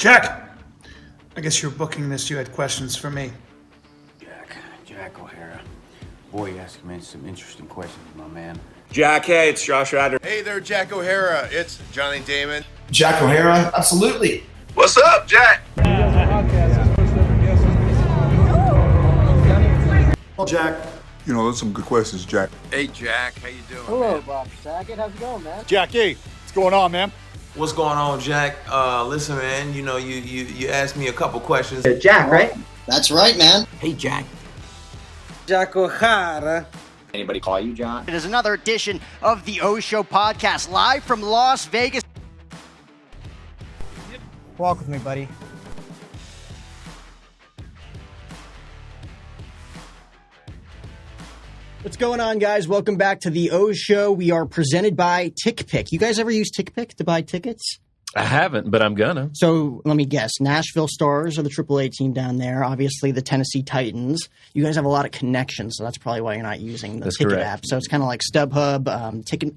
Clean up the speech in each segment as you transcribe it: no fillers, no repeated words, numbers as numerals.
Jack! I guess you're booking this. You had questions for me. Jack O'Hara. Boy, you asking me some interesting questions, my man. Jack, hey, it's Josh Ryder. Hey there, Jack O'Hara. It's Johnny Damon. Jack O'Hara, absolutely. What's up, Jack? Well, Jack. You know, those are some good questions, Jack. Hey, Jack. How you doing, Hello, man? Bob Saget. How's it going, man? Jackie, what's going on, man? What's going on, Jack? Listen, man, you know, you asked me a couple questions. Jack, right? That's right, man. Hey, Jack. Jack O'Hara. Anybody call you John? It is another edition of the O Show podcast, live from Las Vegas. Walk with me, buddy. What's going on, guys? Welcome back to the O Show. We are presented by TickPick. You guys ever use TickPick to buy tickets? I haven't, but I'm gonna. So let me guess. Nashville Stars are the AAA team down there. Obviously, the Tennessee Titans. You guys have a lot of connections, so that's probably why you're not using the ticket app. So it's kind of like StubHub,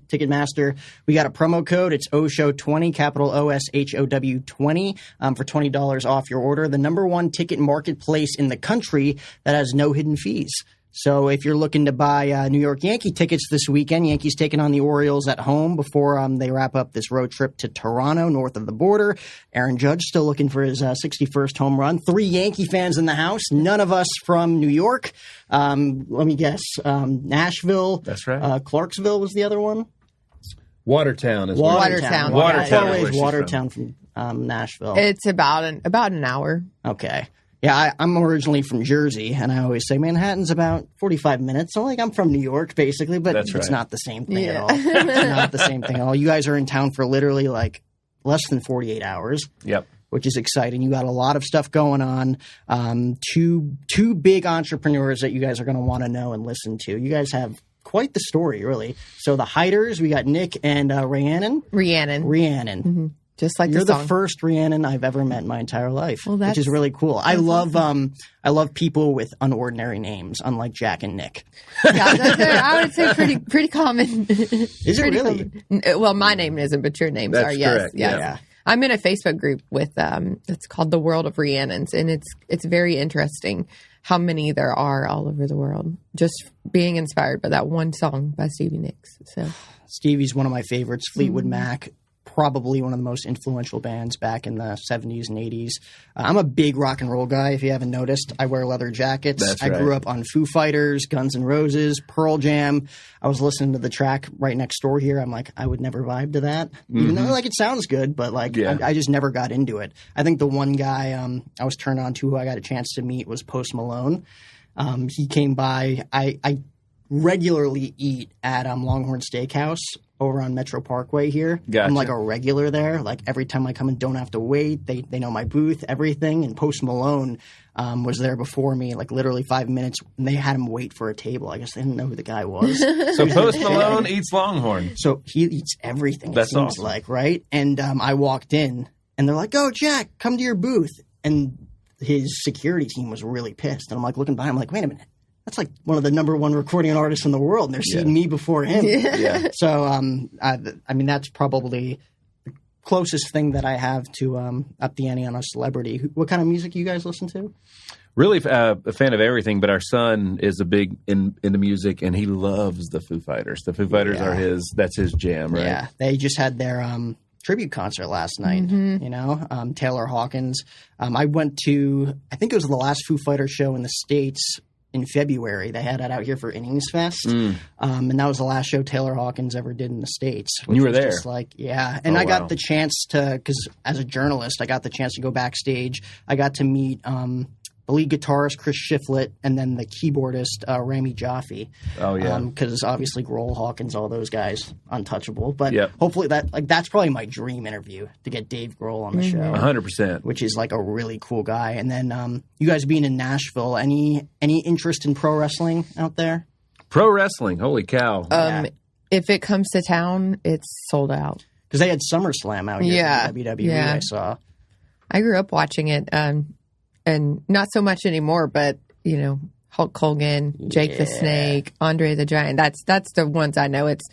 Ticketmaster. We got a promo code. It's OSHOW20, capital OSHOW 20, for $20 off your order. The number one ticket marketplace in the country that has no hidden fees. So if you're looking to buy New York Yankee tickets this weekend, Yankees taking on the Orioles at home before they wrap up this road trip to Toronto, north of the border. Aaron Judge still looking for his 61st home run. 3 Yankee fans in the house, none of us from New York. Let me guess, Nashville. That's right. Clarksville was the other one? Watertown is Watertown. Watertown. Watertown from Nashville. It's about an hour. Okay. Yeah, I'm originally from Jersey, and I always say Manhattan's about 45 minutes. So, I'm from New York, basically, but it's not the same thing at all. It's not the same thing at all. You guys are in town for literally, less than 48 hours. Yep. Which is exciting. You got a lot of stuff going on. Two big entrepreneurs that you guys are going to want to know and listen to. You guys have quite the story, really. So, the Hiters, we got Nick and Rhiannon. Rhiannon. Mm-hmm. Just like you're the first Rhiannon I've ever met in my entire life, which is really cool. I love people with unordinary names, unlike Jack and Nick. Yeah, I would say pretty common. Is it really? Common. Well, my name isn't, but your names are. Yes, correct. yes. Yeah. I'm in a Facebook group with it's called The World of Rhiannons, and it's very interesting how many there are all over the world. Just being inspired by that one song by Stevie Nicks. So Stevie's one of my favorites. Fleetwood Mac. Probably one of the most influential bands back in the 70s and 80s. I'm a big rock and roll guy, if you haven't noticed. I wear leather jackets. That's I right. grew up on Foo Fighters, Guns N' Roses, Pearl Jam. I was listening to the track right next door here. I'm like, I would never vibe to that. Even though it sounds good, but I just never got into it. I think the one guy I was turned on to who I got a chance to meet was Post Malone. He came by. I regularly eat at Longhorn Steakhouse over on Metro Parkway here. Gotcha. I'm like a regular there. Every time I come and don't have to wait, they know my booth, everything. And Post Malone was there before me, literally 5 minutes, and they had him wait for a table. I guess they didn't know who the guy was. So Post Malone eats Longhorn. So he eats everything, That's it seems awesome. like, right? And I walked in, and they're like, "Oh, Jack, come to your booth." And his security team was really pissed. And I'm looking by, I'm like, wait a minute. That's one of the number one recording artists in the world, and they're seeing me before him. Yeah. So, that's probably the closest thing that I have to up the ante on a celebrity. What kind of music do you guys listen to? Really a fan of everything, but our son is a big into music, and he loves the Foo Fighters. The Foo Fighters are that's his jam, right? Yeah, they just had their tribute concert last night, Taylor Hawkins. I went to, I think it was the last Foo Fighters show in the States in February. They had it out here for Innings Fest. And that was the last show Taylor Hawkins ever did in the States. You were there? Just and I got the chance to, because as a journalist, I got the chance to go backstage. I got to meet the lead guitarist, Chris Shiflett, and then the keyboardist, Rami Jaffe. Oh, yeah. Because obviously Grohl, Hawkins, all those guys, untouchable. But Yep. hopefully that's probably my dream interview, to get Dave Grohl on the show. 100%. Which is a really cool guy. And then you guys being in Nashville, any interest in pro wrestling out there? Pro wrestling, holy cow. If it comes to town, it's sold out. Because they had SummerSlam out here for WWE, I saw. I grew up watching it, and not so much anymore, but, Hulk Hogan, Jake the Snake, Andre the Giant. That's the ones I know. It's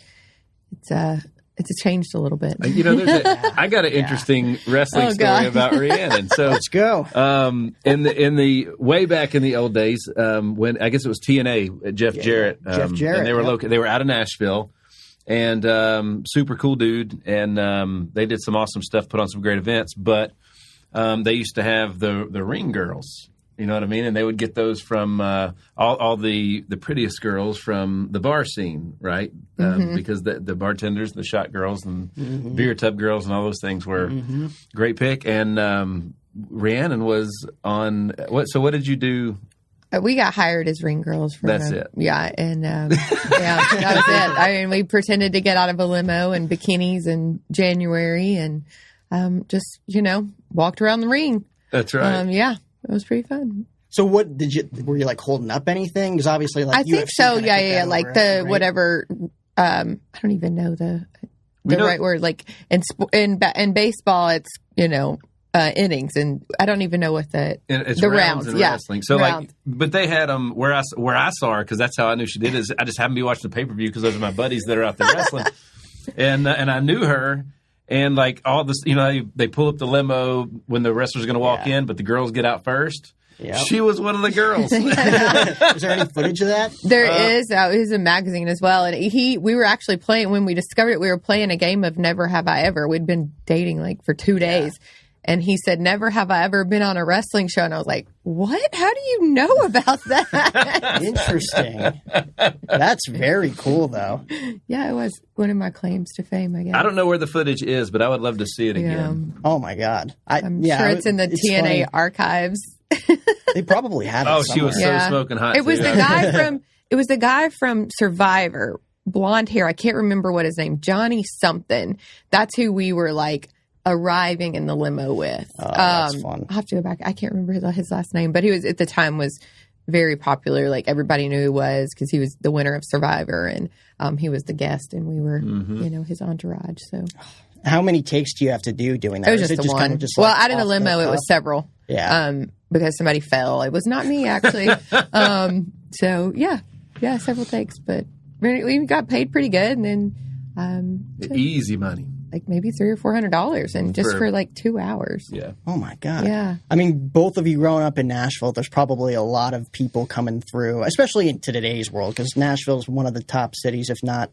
it's changed a little bit. I got an interesting wrestling story about Rhiannon. So let's go. In the way back in the old days, when I guess it was TNA, Jeff Jarrett. Jeff Jarrett. And they were they were out of Nashville, and super cool dude. And they did some awesome stuff, put on some great events. But they used to have the ring girls. You know what I mean? And they would get those from all the prettiest girls from the bar scene, right? Because the bartenders, the shot girls, and beer tub girls, and all those things were great pick. And Rhiannon was on what? So what did you do? We got hired as ring girls. That's it. Yeah, and that was it. I mean, we pretended to get out of a limo in bikinis in January, and just walked around the ring. That's right. Yeah. It was pretty fun. So what were you like holding up anything? Because obviously like I think UFC so. kinda Yeah. took Like that the over, right? whatever, I don't even know the right word. Like in baseball, it's, innings, and I don't even know what It's the rounds in wrestling. So rounds. but they had them where I saw her, because that's how I knew she did. Is I just happened to be watching the pay-per-view because those are my buddies that are out there wrestling, and I knew her. And like all this, they pull up the limo when the wrestler's going to walk in, but the girls get out first. Yep. She was one of the girls. Is there any footage of that? There is. It was a magazine as well. And we were actually playing, when we discovered it, we were playing a game of Never Have I Ever. We'd been dating like for 2 days. And he said, "Never have I ever been on a wrestling show." And I was like, "What? How do you know about that?" Interesting. That's very cool, though. Yeah, it was one of my claims to fame, I guess. I don't know where the footage is, but I would love to see it again. Oh, my God. I'm sure it's in the TNA funny. archives. They probably have it Oh, she was somewhere. so smoking hot. It was too. the guy from Survivor, blonde hair. I can't remember what his name, Johnny something. That's who we were like arriving in the limo with. Oh, that's fun. I'll have to go back. I can't remember his last name, but he was at the time was very popular. Like everybody knew who he was because he was the winner of Survivor, and he was the guest, and we were, his entourage. So, how many takes do you have to do doing that? it was Or is just it the one. kind of just well, like out in the off limo, it cuff? was several. Yeah. Because somebody fell. It was not me actually. So yeah, several takes, but we got paid pretty good, and then easy money. Like maybe $300 or $400, and just for like 2 hours. Yeah. Oh my God. Yeah. I mean, both of you growing up in Nashville, there's probably a lot of people coming through, especially into today's world, because Nashville is one of the top cities, if not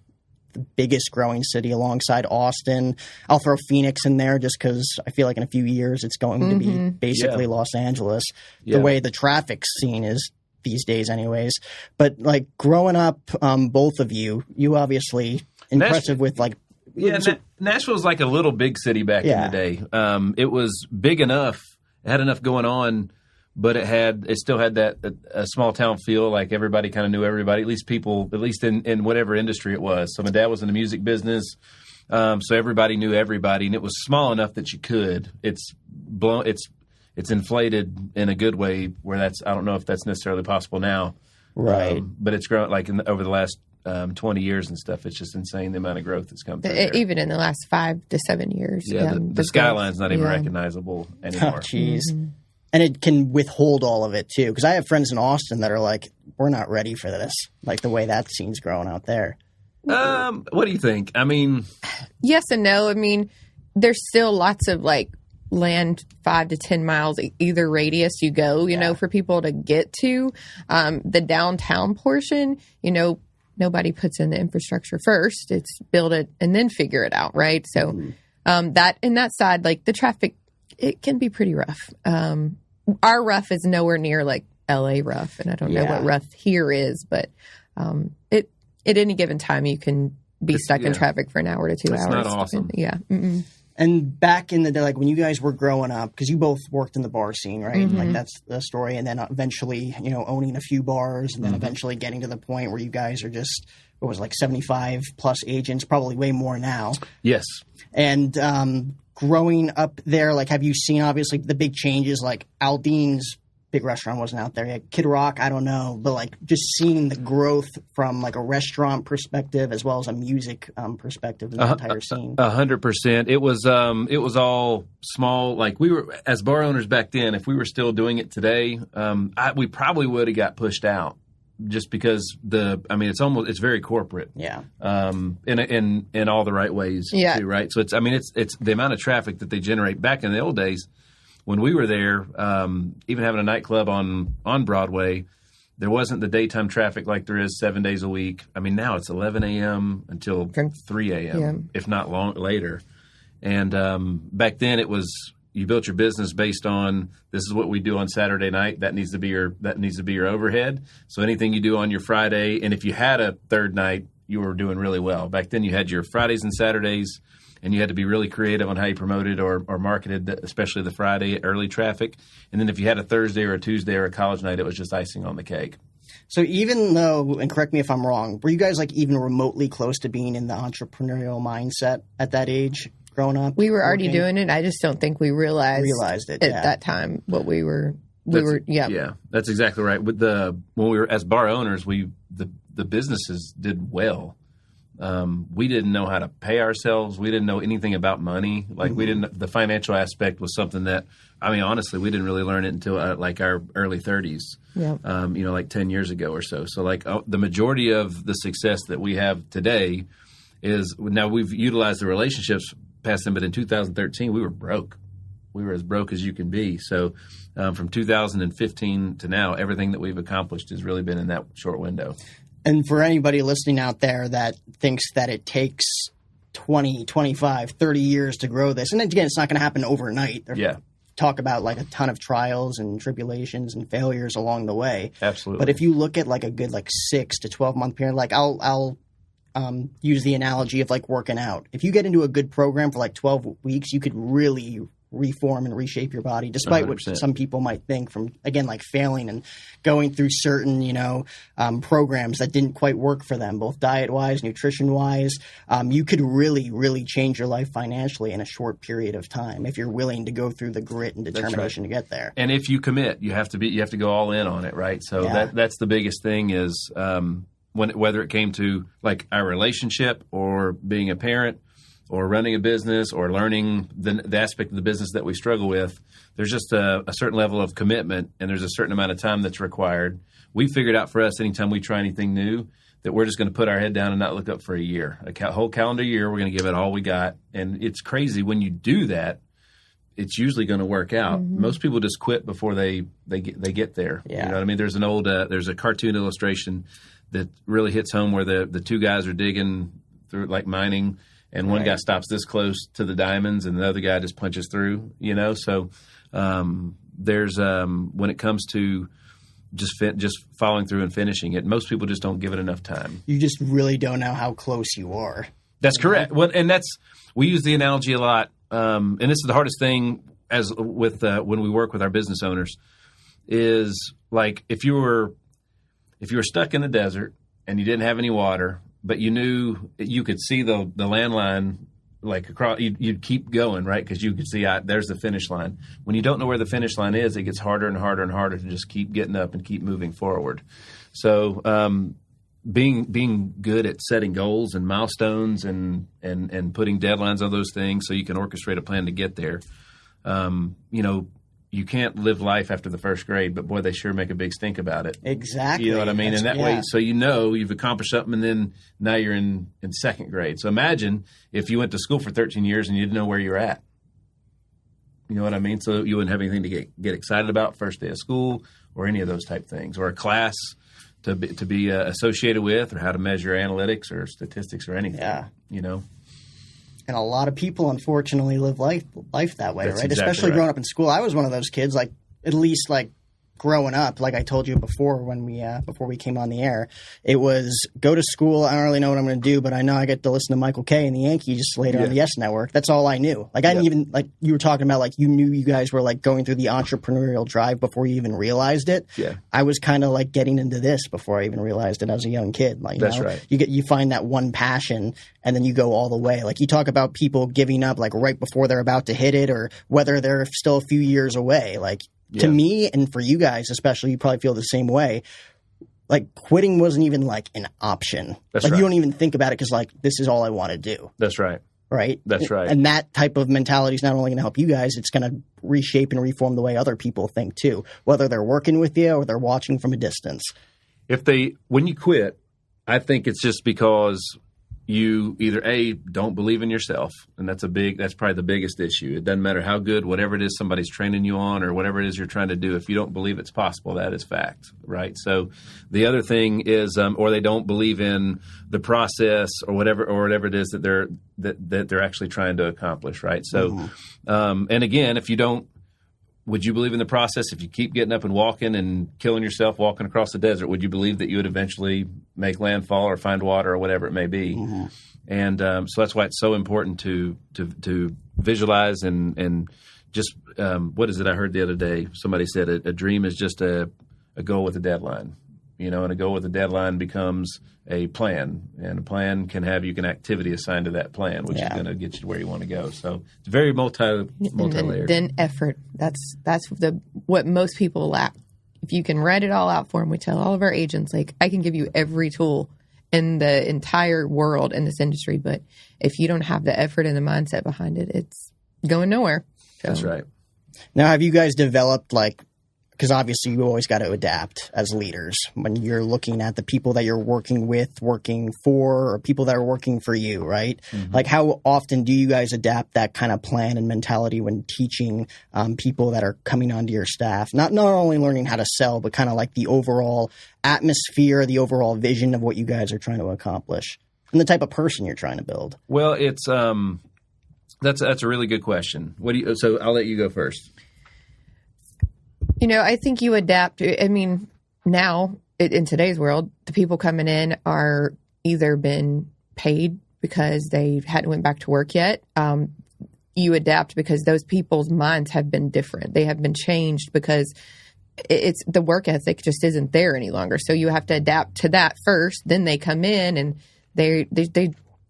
the biggest growing city alongside Austin. I'll throw Phoenix in there just because I feel like in a few years it's going to be basically Los Angeles, the way the traffic scene is these days anyways. But like growing up, both of you obviously impressive with like, yeah, Nashville's like a little big city back in the day. It was big enough, it had enough going on, but it still had that a small town feel. Like everybody kind of knew everybody, at least in whatever industry it was. So my dad was in the music business, so everybody knew everybody, and it was small enough that you could. It's inflated in a good way where I don't know if that's necessarily possible now, right? But it's grown like over the last 20 years and stuff. It's just insane the amount of growth that's come through there. Even in the last 5 to 7 years. Yeah, the skyline's not even recognizable anymore. Oh, jeez. And it can withhold all of it, too. Because I have friends in Austin that are like, we're not ready for this. Like the way that scene's growing out there. What do you think? I mean... Yes and no. I mean, there's still lots of like land 5 to 10 miles either radius you go, for people to get to. The downtown portion, nobody puts in the infrastructure first. It's build it and then figure it out, right? So that side, like the traffic, it can be pretty rough. Our rough is nowhere near like LA rough, and I don't know what rough here is, but at any given time you can be stuck in traffic for an hour to 2 hours. It's not awesome. Yeah. And back in the day, like when you guys were growing up, because you both worked in the bar scene, right? Like that's the story. And then eventually, owning a few bars, and then eventually getting to the point where you guys are just, what was it, like 75 plus agents, probably way more now. Yes. And growing up there, like have you seen obviously the big changes, like Aldean's big restaurant wasn't out there yet. Kid Rock, I don't know, but like just seeing the growth from like a restaurant perspective as well as a music perspective in the entire scene. 100%. It was all small. Like we were as bar owners back then. If we were still doing it today, we probably would have got pushed out just because it's very corporate. Yeah. In all the right ways too, right? So it's the amount of traffic that they generate. Back in the old days when we were there, even having a nightclub on Broadway, there wasn't the daytime traffic like there is 7 days a week. I mean, now it's 11 a.m. until 3 a.m., if not later. And back then it was, you built your business based on, this is what we do on Saturday night. That needs to be your overhead. So anything you do on your Friday, and if you had a third night, you were doing really well. Back then you had your Fridays and Saturdays, and you had to be really creative on how you promoted or marketed, especially the Friday early traffic. And then if you had a Thursday or a Tuesday or a college night, it was just icing on the cake. So even though, and correct me if I'm wrong, were you guys like even remotely close to being in the entrepreneurial mindset at that age growing up? We were already doing it. I just don't think we realized it at that time what we were. Yeah, that's exactly right. When we were as bar owners, the businesses did well. We didn't know how to pay ourselves. We didn't know anything about money. Like the financial aspect was something that, I mean, honestly, we didn't really learn it until like our early 30s. Yeah. Like 10 years ago or so. So like the majority of the success that we have today is, now we've utilized the relationships past them, but in 2013 we were broke. We were as broke as you can be. So from 2015 to now, everything that we've accomplished has really been in that short window. And for anybody listening out there that thinks that it takes 20, 25, 30 years to grow this, and again, it's not going to happen overnight. Talk about like a ton of trials and tribulations and failures along the way. Absolutely. But if you look at like a good 6 to 12 month period, like I'll use the analogy of like working out. If you get into a good program for like 12 weeks, you could really reform and reshape your body, despite 100%. What some people might think from, again, like failing and going through certain, programs that didn't quite work for them, both diet-wise, nutrition-wise. You could really, really change your life financially in a short period of time if you're willing to go through the grit and determination to get there. And if you commit, you have to go all in on it, right? So that's the biggest thing is whether it came to like our relationship or being a parent or running a business or learning the aspect of the business that we struggle with, there's just a certain level of commitment and there's a certain amount of time that's required. We figured out for us, anytime we try anything new, that we're just going to put our head down and not look up for a year. A whole calendar year, we're going to give it all we got. And it's crazy when you do that, it's usually going to work out. Mm-hmm. Most people just quit before they get there. Yeah. You know what I mean? There's there's a cartoon illustration that really hits home where the two guys are digging through, like mining, and one guy stops this close to the diamonds and the other guy just punches through, So there's when it comes to just following through and finishing it, most people just don't give it enough time. You just really don't know how close you are. That's correct. Well, and we use the analogy a lot. And this is the hardest thing when we work with our business owners is like if you were stuck in the desert and you didn't have any water, but you knew you could see the landline like across, you'd keep going, right? Because you could see there's the finish line. When you don't know where the finish line is, it gets harder and harder and harder to just keep getting up and keep moving forward. So being good at setting goals and milestones and putting deadlines on those things so you can orchestrate a plan to get there. You can't live life after the first grade, but boy, they sure make a big stink about it. Exactly. You know what I mean? Way, so you've accomplished something, and then now you're in second grade. So imagine if you went to school for 13 years and you didn't know where you're at. You know what I mean? So you wouldn't have anything to get excited about first day of school or any of those type things, or a class to be associated with, or how to measure analytics or statistics or anything. Yeah. And a lot of people, unfortunately, live life that way, That's right? Exactly Especially right. growing up in school. I was one of those kids, like at least like growing up, like I told you before when before we came on the air, it was go to school. I don't really know what I'm going to do, but I know I get to listen to Michael Kay and the Yankees later on the YES Network. That's all I knew. Like I didn't even, like you were talking about, like you knew you guys were like going through the entrepreneurial drive before you even realized it. Yeah. I was kind of like getting into this before I even realized it as a young kid. Like, That's right. You find that one passion and then you go all the way. Like you talk about people giving up like right before they're about to hit it, or whether they're still a few years away. Like, to me, and for you guys especially, you probably feel the same way. Like quitting wasn't even like an option. That's like right. You don't even think about it because like this is all I want to do. That's right. Right? That's right. And that type of mentality is not only going to help you guys, it's going to reshape and reform the way other people think too, whether they're working with you or they're watching from a distance. when you quit, I think it's just because you either A, don't believe in yourself, and that's probably the biggest issue. It doesn't matter how good, whatever it is somebody's training you on or whatever it is you're trying to do. If you don't believe it's possible, that is fact, right? So the other thing is, or they don't believe in the process or whatever it is that they're actually trying to accomplish, right? So, and again, if you don't, would you believe in the process? If you keep getting up and walking and killing yourself walking across the desert, would you believe that you would eventually make landfall or find water or whatever it may be? And so that's why it's so important to visualize and just what is it I heard the other day? Somebody said a dream is just a goal with a deadline. And a goal with a deadline becomes a plan, and a plan can have an activity assigned to that plan, which is going to get you to where you want to go. So it's very multi-layered. Then effort. That's what most people lack. If you can write it all out for them, we tell all of our agents, like, I can give you every tool in the entire world in this industry, but if you don't have the effort and the mindset behind it, it's going nowhere. So. That's right. Now, have you guys developed because obviously you always got to adapt as leaders when you're looking at the people that you're working with, working for, or people that are working for you, right? How often do you guys adapt that kind of plan and mentality when teaching people that are coming onto your staff? Not only learning how to sell, but kind of like the overall atmosphere, the overall vision of what you guys are trying to accomplish and the type of person you're trying to build. Well, it's that's a really good question. So I'll let you go first. I think you adapt. I mean, now in today's world, the people coming in are either been paid because they hadn't went back to work yet. You adapt because those people's minds have been different. They have been changed because it's the work ethic just isn't there any longer. So you have to adapt to that first. Then they come in and they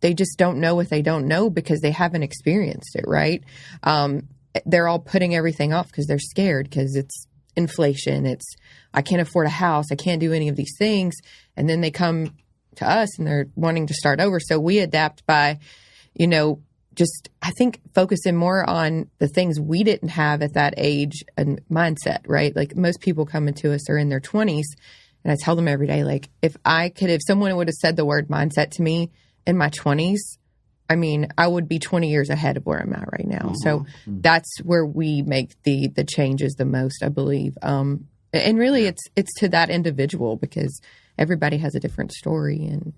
just don't know what they don't know because they haven't experienced it, right? They're all putting everything off because they're scared because it's inflation. I can't afford a house. I can't do any of these things. And then they come to us and they're wanting to start over. So we adapt by, just, I think, focusing more on the things we didn't have at that age and mindset, right? Like most people coming to us are in their 20s. And I tell them every day, like, if someone would have said the word mindset to me in my 20s, I mean, I would be 20 years ahead of where I'm at right now. So that's where we make the changes the most, I believe. And really, it's to that individual because everybody has a different story. And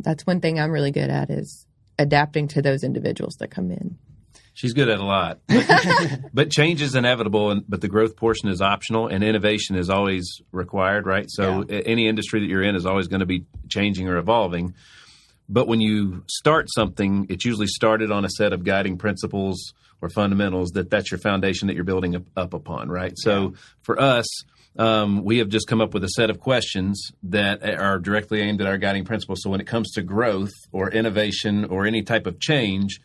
that's one thing I'm really good at is adapting to those individuals that come in. She's good at a lot. But change is inevitable, but the growth portion is optional, and innovation is always required, right? So any industry that you're in is always going to be changing or evolving. But when you start something, it's usually started on a set of guiding principles or fundamentals that's your foundation that you're building up upon, right? So for us, we have just come up with a set of questions that are directly aimed at our guiding principles. So when it comes to growth or innovation or any type of change,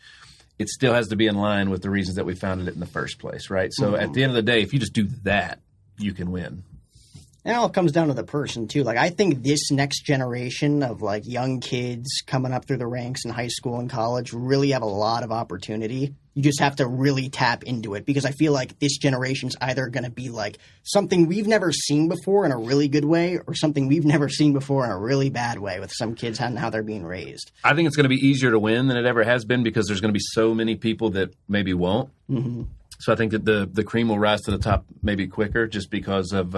it still has to be in line with the reasons that we founded it in the first place, right? So at the end of the day, if you just do that, you can win. And it all comes down to the person, too. I think this next generation of, young kids coming up through the ranks in high school and college really have a lot of opportunity. You just have to really tap into it because I feel like this generation's either going to be, something we've never seen before in a really good way or something we've never seen before in a really bad way with some kids and how they're being raised. I think it's going to be easier to win than it ever has been because there's going to be so many people that maybe won't. So I think that the cream will rise to the top maybe quicker just because of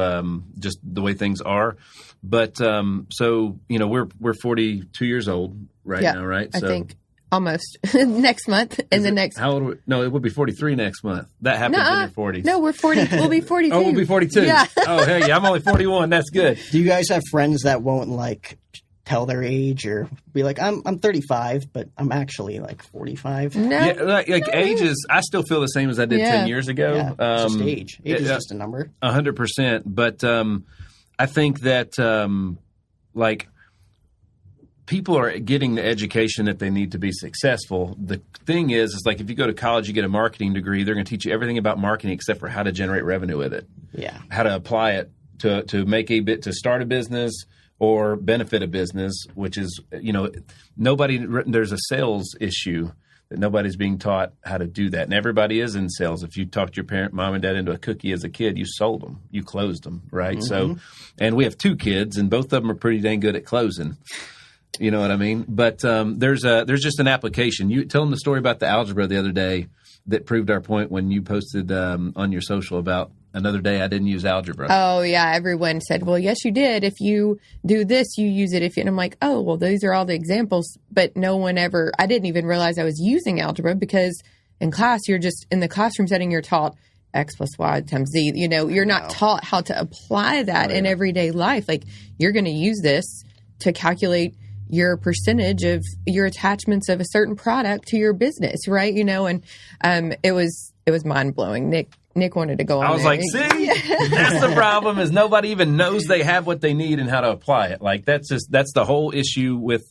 just the way things are. But we're 42 years old now, right? I think almost next month. How old are we? No, it would be 43 next month. That happens in your 40s. No, we're 40. We'll be 42. Oh, we'll be 42. Yeah. Oh, hey, I'm only 41. That's good. Do you guys have friends that won't tell their age or be like, I'm 35, but I'm actually 45? No. Yeah, ages, I still feel the same as I did 10 years ago. Yeah, it's just age. Age is just a number. 100%. But I think that people are getting the education that they need to be successful. The thing is if you go to college, you get a marketing degree, they're going to teach you everything about marketing except for how to generate revenue with it. Yeah. How to apply it to make to start a business or benefit a business, which is, there's a sales issue that nobody's being taught how to do that. And everybody is in sales. If you talked your parent, mom and dad into a cookie as a kid, you sold them, you closed them, right? So, and we have 2 kids, and both of them are pretty dang good at closing. You know what I mean? But there's just an application. You tell them the story about the algebra the other day that proved our point when you posted on your social about another day I didn't use algebra. Oh, yeah. Everyone said, well, yes, you did. If you do this, you use it. And I'm like, oh, well, these are all the examples. But no one ever, I didn't even realize I was using algebra because in class, you're just in the classroom setting, you're taught X plus Y times Z. You know, you're not taught how to apply that in everyday life. Like, you're going to use this to calculate your percentage of your attachments of a certain product to your business, right? You know, and it was mind blowing. Nick wanted to go on. I was there. like, see, that's the problem is nobody even knows they have what they need and how to apply it. Like that's the whole issue with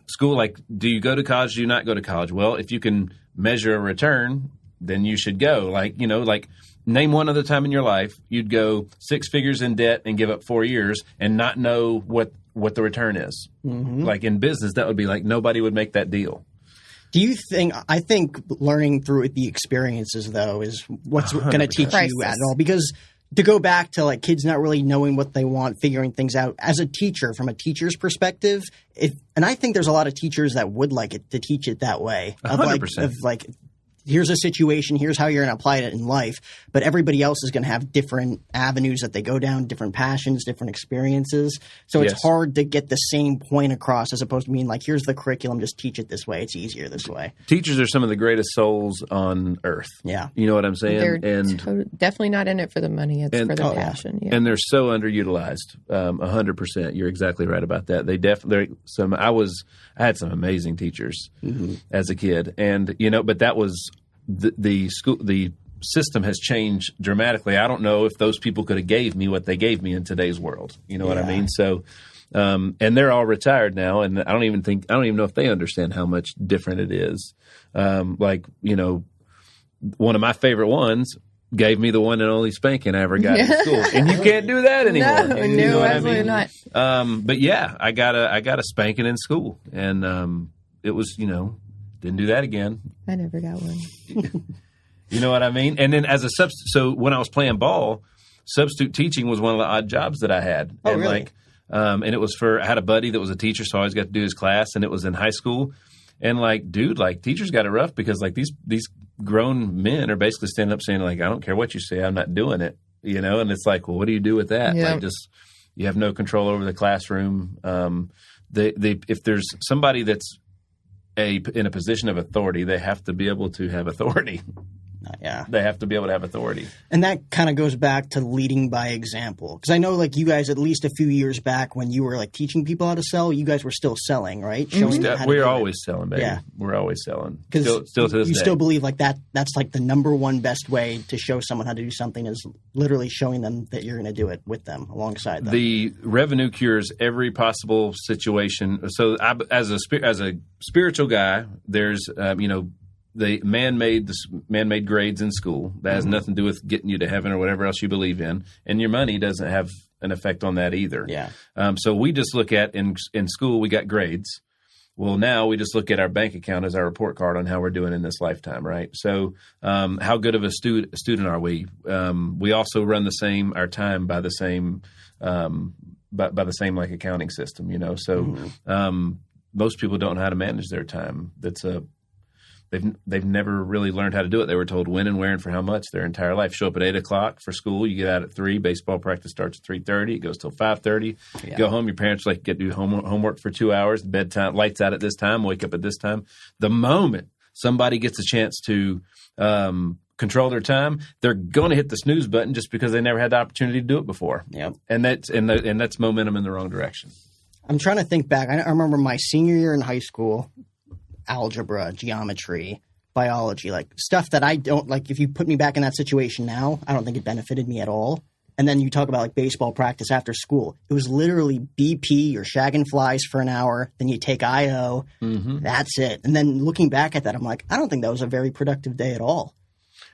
school. Like, do you go to college? Do you not go to college? Well, if you can measure a return, then you should go. Like, you know, like name one other time in your life you'd go 6 figures in debt and give up 4 years and not know what the return is. Like in business, that would be like nobody would make that deal. Do you think? I think learning through the experiences, though, is what's going to teach you at all. Because to go back to like kids not really knowing what they want, figuring things out as a teacher, from a teacher's perspective, and I think there's a lot of teachers that would like it to teach it that way. 100%. Of like, here's a situation, here's how you're going to apply it in life. But everybody else is going to have different avenues that they go down, different passions, different experiences. So it's hard to get the same point across as opposed to being like, here's the curriculum, just teach it this way. It's easier this way. Teachers are some of the greatest souls on earth. Yeah. You know what I'm saying? They're definitely not in it for the money. It's for the passion. Yeah. And they're so underutilized. 100%. You're exactly right about that. I had some amazing teachers as a kid, and you know, but that was the school. The system has changed dramatically. I don't know if those people could have gave me what they gave me in today's world. You know what I mean? So, and they're all retired now, and I don't even know if they understand how much different it is. Like, you know, one of my favorite ones gave me the one and only spanking I ever got in school, and you can't do that anymore. No, absolutely not. But yeah, I got a spanking in school, and it was, you know, didn't do that again. I never got one. You know what I mean? And then as a substitute, so when I was playing ball, substitute teaching was one of the odd jobs that I had. Oh, and really? Like, and it was I had a buddy that was a teacher, so I always got to do his class, and it was in high school. And like, dude, like teachers got it rough because like these grown men are basically standing up saying like, I don't care what you say, I'm not doing it, you know? And it's like, well, what do you do with that? Yeah. Like just, you have no control over the classroom. If there's somebody that's in a position of authority, they have to be able to have authority. Yeah. They have to be able to have authority. And that kind of goes back to leading by example. Because I know like you guys, at least a few years back when you were like teaching people how to sell, you guys were still selling, right? Showing them how to We're do always it. selling, baby. Yeah. We're always selling. Because still to this you day. still believe like that's like the number one best way to show someone how to do something is literally showing them that you're going to do it with them, alongside them. The revenue cures every possible situation. So as a spiritual guy, there's, you know, the man-made grades in school. That has nothing to do with getting you to heaven or whatever else you believe in. And your money doesn't have an effect on that either. Yeah. So we just look at in school, we got grades. Well, now we just look at our bank account as our report card on how we're doing in this lifetime, right? So how good of a student are we? We also run our time by the same by the same like accounting system, you know. So most people don't know how to manage their time. They've never really learned how to do it. They were told when and where and for how much their entire life. Show up at 8:00 for school. You get out at 3. Baseball practice starts at 3:30. It goes till 5:30. Yeah. Go home. Your parents like get to do homework for 2 hours. Bedtime, lights out at this time. Wake up at this time. The moment somebody gets a chance to control their time, they're going to hit the snooze button just because they never had the opportunity to do it before. Yep. And that's momentum in the wrong direction. I'm trying to think back. I remember my senior year in high school. Algebra, geometry, biology, like stuff that I don't like. If you put me back in that situation now, I don't think it benefited me at all. And then you talk about like baseball practice after school. It was literally BP or shagging flies for an hour. Then you take IO. That's it. And then looking back at that, I'm like, I don't think that was a very productive day at all.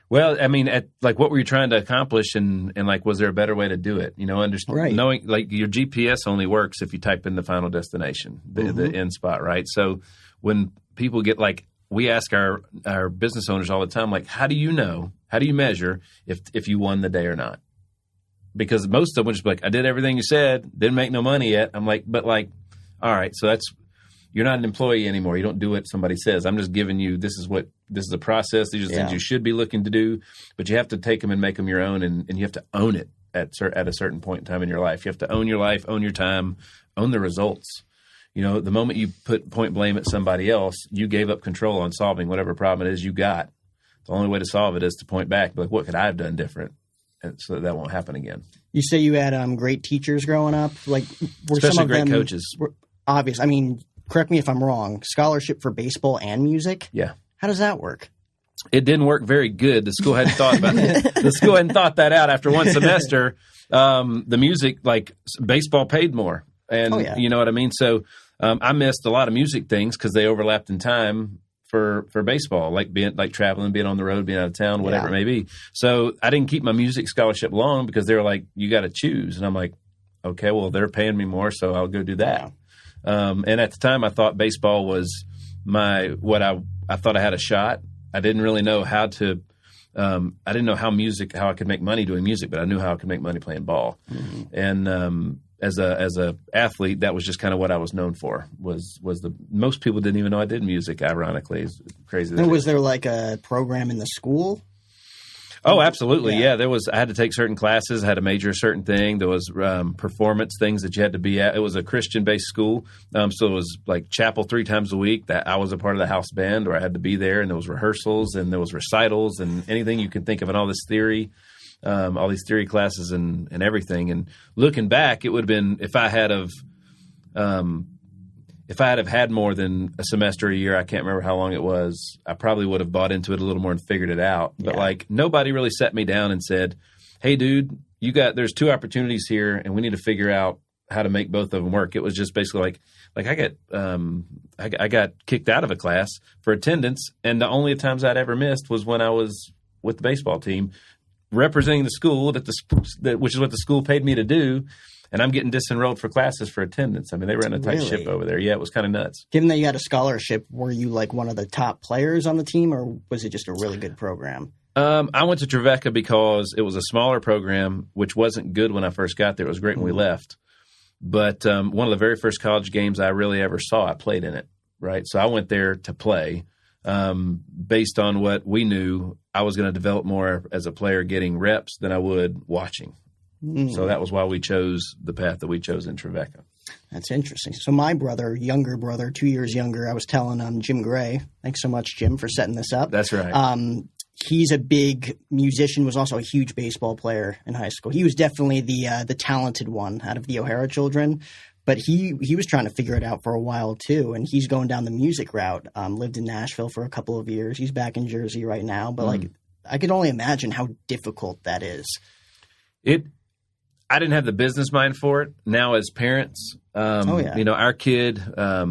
Well, I mean, what were you trying to accomplish, and like, was there a better way to do it? You know, knowing like your GPS only works if you type in the final destination, the end spot, right? So when people get like, we ask our business owners all the time, like, how do you measure if you won the day or not? Because most of them would just be like, I did everything you said, didn't make no money yet. I'm like, but like, all right, so you're not an employee anymore. You don't do what somebody says. I'm just giving you, this is a process. These are things you should be looking to do, but you have to take them and make them your own, and you have to own it at a certain point in time in your life. You have to own your life, own your time, own the results. You know, the moment you put point blame at somebody else, you gave up control on solving whatever problem it is you got. The only way to solve it is to point back, like, what could I have done different? And so that won't happen again. You say you had great teachers growing up, like were especially some of great them coaches. Obvious. I mean, correct me if I'm wrong. Scholarship for baseball and music. Yeah. How does that work? It didn't work very good. The school hadn't thought about it. The school hadn't thought that out after one semester. The music, like baseball, paid more, and you know what I mean. So I missed a lot of music things because they overlapped in time for baseball, like traveling, being on the road, being out of town, whatever it may be. So I didn't keep my music scholarship long because they were like, you got to choose, and I'm like, okay, well they're paying me more, so I'll go do that. And at the time, I thought baseball was I thought I had a shot. I didn't really know how to. I didn't know how I could make money doing music, but I knew how I could make money playing ball. Mm-hmm. And as a athlete, that was just kind of what I was known for. Most people didn't even know I did music. Ironically, it's crazy. And was there like a program in the school? Oh, absolutely. Yeah. I had to take certain classes. I had to major a certain thing. There was performance things that you had to be at. It was a Christian-based school. So it was like chapel 3 times a week. That I was a part of the house band where I had to be there, and there was rehearsals and there was recitals and anything you can think of, and all this theory, all these theory classes and everything. And looking back, it would have been if I had had more than a semester a year, I can't remember how long it was, I probably would have bought into it a little more and figured it out. But like nobody really sat me down and said, hey dude, there's 2 opportunities here and we need to figure out how to make both of them work. It was just basically like I got kicked out of a class for attendance, and the only times I'd ever missed was when I was with the baseball team representing the school which is what the school paid me to do. And I'm getting disenrolled for classes for attendance. I mean, they ran a tight ship over there. Yeah, it was kind of nuts. Given that you had a scholarship, were you like one of the top players on the team, or was it just a really good program? I went to Trevecca because it was a smaller program, which wasn't good when I first got there. It was great when we left. But one of the very first college games I really ever saw, I played in it, right? So I went there to play. Based on what we knew, I was going to develop more as a player getting reps than I would watching. So that was why we chose the path that we chose in Trevecca. That's interesting. So my younger brother, 2 years younger, I was telling Jim Gray, thanks so much, Jim, for setting this up. That's right. He's a big musician, was also a huge baseball player in high school. He was definitely the talented one out of the O'Hara children, but he was trying to figure it out for a while too, and he's going down the music route. Lived in Nashville for a couple of years. He's back in Jersey right now, but I could only imagine how difficult that is. I didn't have the business mind for it. Now, as parents, you know, our kid, our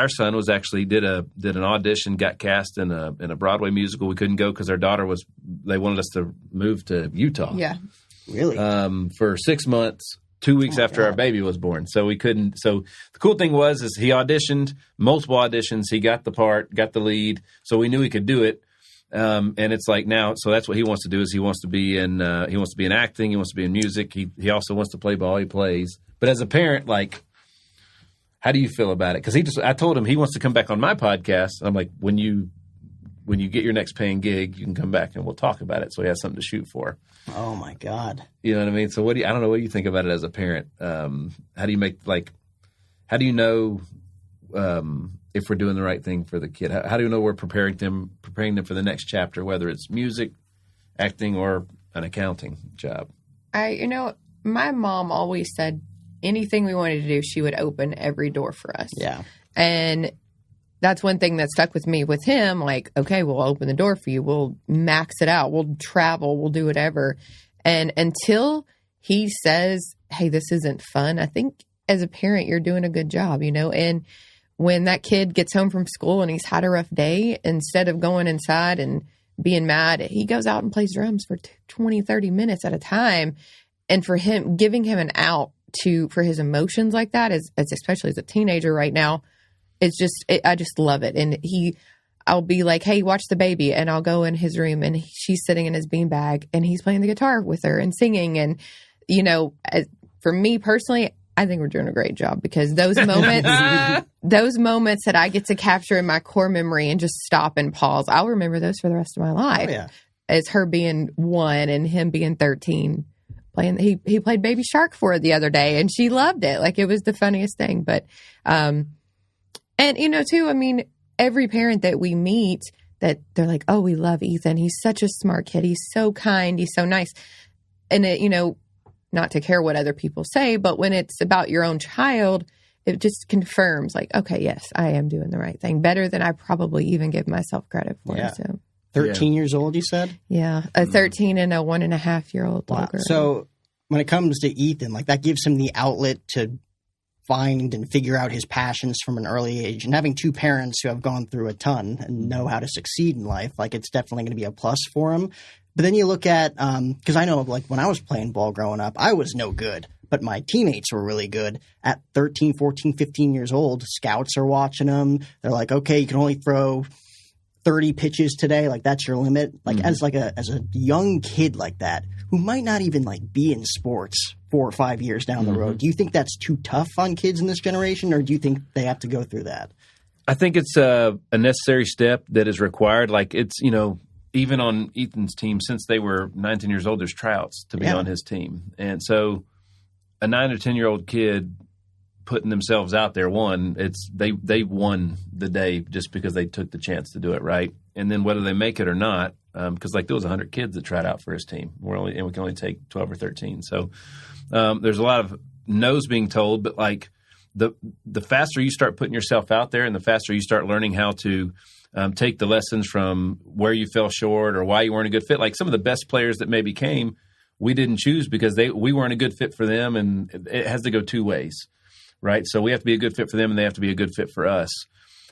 son was actually did an audition, got cast in a Broadway musical. We couldn't go because our daughter they wanted us to move to Utah. Yeah, really. For 6 months, 2 weeks after our baby was born, so we couldn't. So the cool thing is he auditioned multiple auditions. He got the part, got the lead, so we knew he could do it. And it's like now, so that's what he wants to do is he wants to be in acting. He wants to be in music. He also wants to play ball. He plays. But as a parent, like, how do you feel about it? Because I told him he wants to come back on my podcast. And I'm like, when you get your next paying gig, you can come back and we'll talk about it. So he has something to shoot for. Oh my God. You know what I mean? So I don't know what you think about it as a parent. How do you know, if we're doing the right thing for the kid? How do you know we're preparing them for the next chapter, whether it's music, acting, or an accounting job? My mom always said anything we wanted to do, she would open every door for us. Yeah. And that's one thing that stuck with me with him. Like, okay, we'll open the door for you. We'll max it out. We'll travel. We'll do whatever. And until he says, hey, this isn't fun, I think as a parent, you're doing a good job, and when that kid gets home from school and he's had a rough day, instead of going inside and being mad, he goes out and plays drums for 20, 30 minutes at a time. And for him, giving him an out for his emotions like that, as especially as a teenager right now, I just love it. And I'll be like, hey, watch the baby. And I'll go in his room and she's sitting in his beanbag and he's playing the guitar with her and singing. And, for me personally, I think we're doing a great job because those moments that I get to capture in my core memory and just stop and pause, I'll remember those for the rest of my life. Oh, yeah. As her being 1 and him being 13. He played Baby Shark for her the other day and she loved it. Like, it was the funniest thing. But, and too, I mean, every parent that we meet that they're like, oh, we love Ethan. He's such a smart kid. He's so kind. He's so nice. And not to care what other people say, but when it's about your own child, it just confirms like, okay, yes, I am doing the right thing better than I probably even give myself credit for. Yeah. So 13 years old, you said? Yeah, a 13 and a 1.5-year-old little girl. So when it comes to Ethan, like that gives him the outlet to find and figure out his passions from an early age. And having 2 parents who have gone through a ton and know how to succeed in life, like it's definitely going to be a plus for him. But then you look at, because I know like when I was playing ball growing up, I was no good, but my teammates were really good. At 13, 14, 15 years old, scouts are watching them. They're like, okay, you can only throw 30 pitches today, like that's your limit. Like as a young kid like that who might not even like be in sports 4 or 5 years down the road, do you think that's too tough on kids in this generation, or do you think they have to go through that? I think it's a necessary step that is required. Like it's even on Ethan's team, since they were 19 years old, there's tryouts to be on his team, and so a 9 or 10-year-old kid putting themselves out there, they won the day just because they took the chance to do it, right? And then whether they make it or not, because like there was 100 kids that tried out for his team, we can only take 12 or 13. So there's a lot of no's being told, but like the faster you start putting yourself out there, and the faster you start learning how to take the lessons from where you fell short or why you weren't a good fit. Like some of the best players that maybe came, we didn't choose because we weren't a good fit for them, and it has to go 2 ways. Right. So we have to be a good fit for them and they have to be a good fit for us.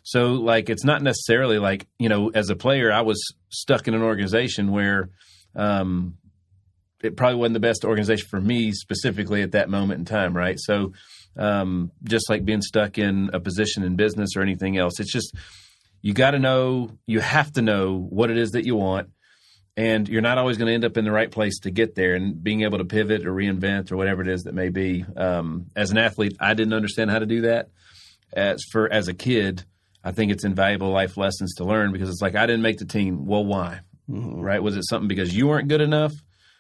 So like, it's not necessarily like, as a player, I was stuck in an organization where it probably wasn't the best organization for me specifically at that moment in time. Right. So just like being stuck in a position in business or anything else, it's just, you have to know what it is that you want. And you're not always going to end up in the right place to get there, and being able to pivot or reinvent or whatever it is that may be. As an athlete, I didn't understand how to do that. As a kid, I think it's invaluable life lessons to learn, because it's like, I didn't make the team. Well, why? Right? Was it something because you weren't good enough,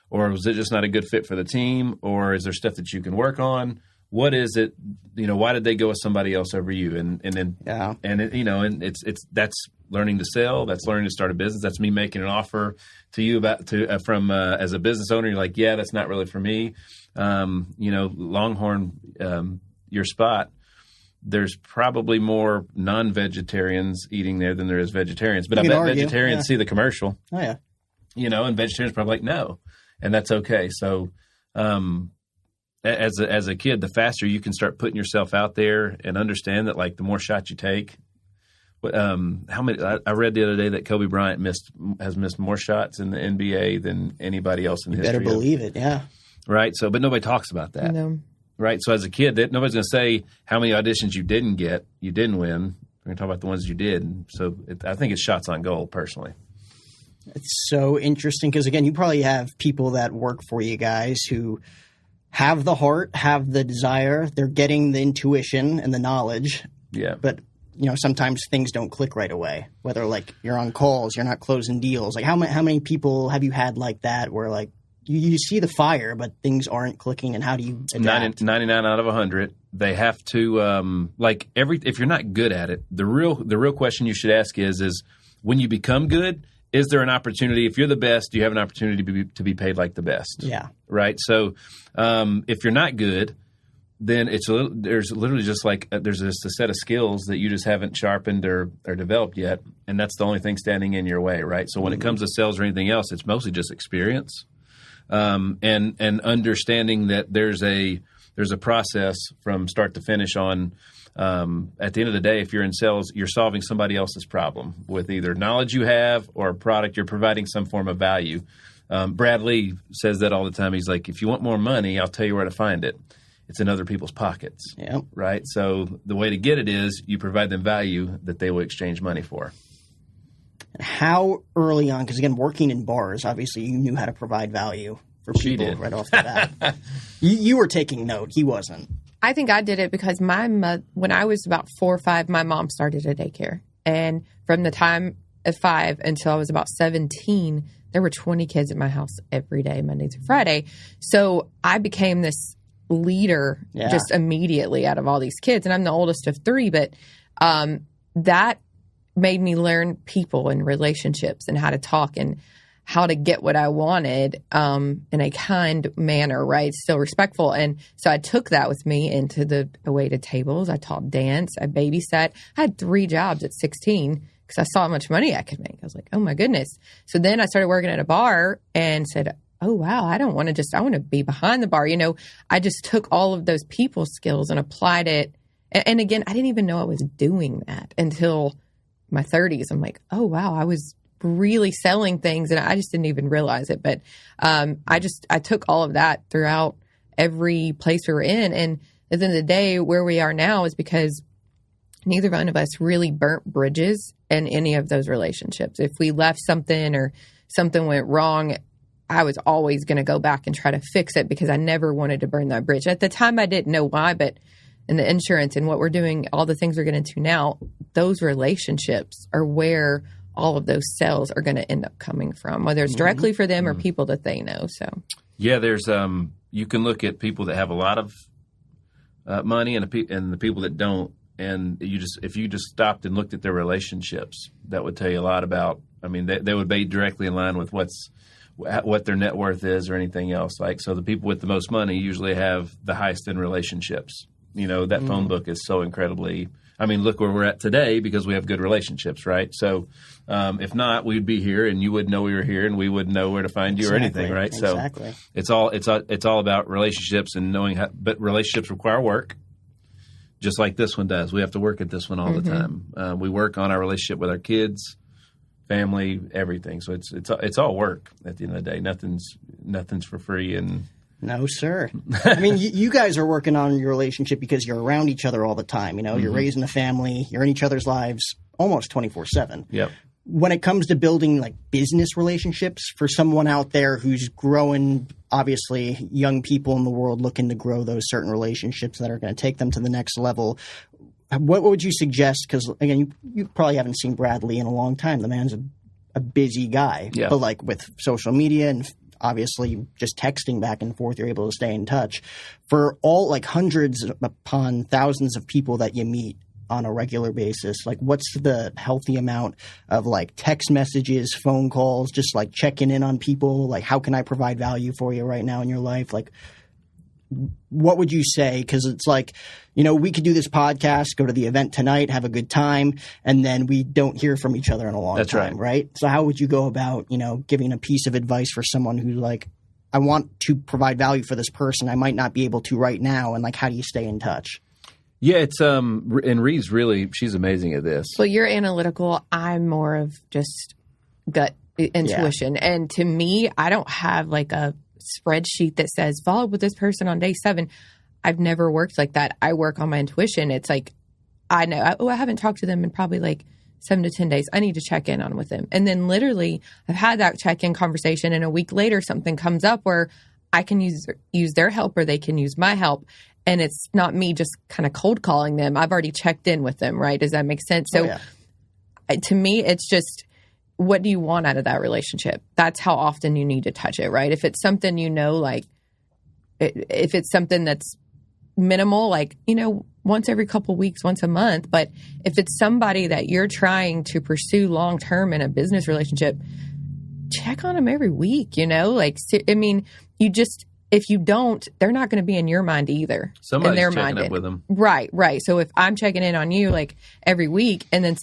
or was it just not a good fit for the team, or is there stuff that you can work on? What is it? Why did they go with somebody else over you? And that's learning to sell. That's learning to start a business. That's me making an offer to you from as a business owner. You're like, yeah, that's not really for me. Longhorn, your spot. There's probably more non-vegetarians eating there than there is vegetarians. But I bet vegetarians see the commercial. Oh yeah. And vegetarians probably like, no, and that's okay. So. As a kid, the faster you can start putting yourself out there and understand that, like, the more shots you take. How many? I read the other day that Kobe Bryant has missed more shots in the NBA than anybody else in history. You better believe it, yeah. Right. So, but nobody talks about that. No. Right. So, as a kid, nobody's going to say how many auditions you didn't get, you didn't win. We're going to talk about the ones you did. So, I think it's shots on goal, personally. It's so interesting because, again, you probably have people that work for you guys who have the heart, have the desire, they're getting the intuition and the knowledge. Yeah. But, sometimes things don't click right away, whether like you're on calls, you're not closing deals. Like how many people have you had like that where like you see the fire, but things aren't clicking, and how do you adapt? 99 out of 100. They have to, if you're not good at it, the real question you should ask is when you become good, is there an opportunity? If you're the best, do you have an opportunity to be paid like the best? Yeah. Right. So if you're not good, then there's literally just there's just a set of skills that you just haven't sharpened or developed yet, and that's the only thing standing in your way. Right. So when it comes to sales or anything else, it's mostly just experience and understanding that there's a process from start to finish on. At the end of the day, if you're in sales, you're solving somebody else's problem with either knowledge you have or a product. You're providing some form of value. Brad Lee says that all the time. He's like, if you want more money, I'll tell you where to find it. it's in other people's pockets. Yep. Right? So the way to get it is you provide them value that they will exchange money for. How early on, because again, working in bars, obviously you knew how to provide value for She people did. right off the bat. You were taking note. He wasn't. I think I did it because when I was about 4 or 5, my mom started a daycare. And from the time of 5 until I was about 17, there were 20 kids at my house every day, Monday through Friday. So I became this leader just immediately out of all these kids. And I'm the oldest of 3, but that made me learn people and relationships and how to talk and how to get what I wanted in a kind manner, right? Still respectful. And so I took that with me into the awaited tables. I taught dance. I babysat. I had 3 jobs at 16 because I saw how much money I could make. I was like, oh my goodness. So then I started working at a bar and said, oh, wow, I don't want to I want to be behind the bar. You know, I just took all of those people skills and applied it. And again, I didn't even know I was doing that until my 30s. I'm like, oh, wow, I was really selling things and I just didn't even realize it. But I took all of that throughout every place we were in. And at the end of the day, where we are now is because neither one of us really burnt bridges in any of those relationships. If we left something or something went wrong, I was always going to go back and try to fix it because I never wanted to burn that bridge. At the time, I didn't know why, but in the insurance and what we're doing, all the things we're getting into now, those relationships are where all of those sales are going to end up coming from, whether it's directly for them or people that they know. So, yeah, there's you can look at people that have a lot of money and the people that don't, and if you just stopped and looked at their relationships, that would tell you a lot about. I mean, they would be directly in line with what their net worth is or anything else. Like, so the people with the most money usually have the highest in relationships. You know, that phone book is so incredibly. I mean, look where we're at today because we have good relationships, right? So if not, we'd be here and you wouldn't know we were here and we wouldn't know where to find you or anything, right? Exactly. So it's all about relationships and knowing how, but relationships require work, just like this one does. We have to work at this one all the time. We work on our relationship with our kids, family, everything. So it's all work at the end of the day. Nothing's for free. And no, sir. I mean, you guys are working on your relationship because you're around each other all the time. You know, you're raising a family, you're in each other's lives almost 24/7. Yep. When it comes to building like business relationships for someone out there who's growing, obviously young people in the world looking to grow those certain relationships that are going to take them to the next level, what would you suggest? Because again, you probably haven't seen Bradley in a long time. The man's a busy guy, but like with social media and obviously just texting back and forth, you're able to stay in touch. For all like hundreds upon thousands of people that you meet on a regular basis, like what's the healthy amount of like text messages, phone calls, just like checking in on people? Like, how can I provide value for you right now in your life? Like, what would you say? Because it's like, you know, we could do this podcast, go to the event tonight, have a good time, and then we don't hear from each other in a long time, right? So how would you go about, you know, giving a piece of advice for someone who's like, I want to provide value for this person, I might not be able to right now, and like, how do you stay in touch? Yeah, it's and Ree's she's amazing at this. Well, you're analytical. I'm more of just gut intuition. Yeah. And to me, I don't have like a spreadsheet that says follow up with this person on day 7. I've never worked like that. I work on my intuition. It's like, I know, I haven't talked to them in probably like 7 to 10 days. I need to check in on with them. And then literally I've had that check-in conversation and a week later something comes up where I can use their help or they can use my help. And it's not me just kind of cold calling them. I've already checked in with them, right? Does that make sense? So to me, it's just, what do you want out of that relationship? That's how often you need to touch it, right? If it's something, you know, like if it's something that's minimal, like, you know, once every couple weeks, once a month. But if it's somebody that you're trying to pursue long-term in a business relationship, check on them every week, you know? Like, I mean, if you don't, they're not going to be in your mind either. Somebody's in their checking mind. Up with them. Right. So if I'm checking in on you like every week and then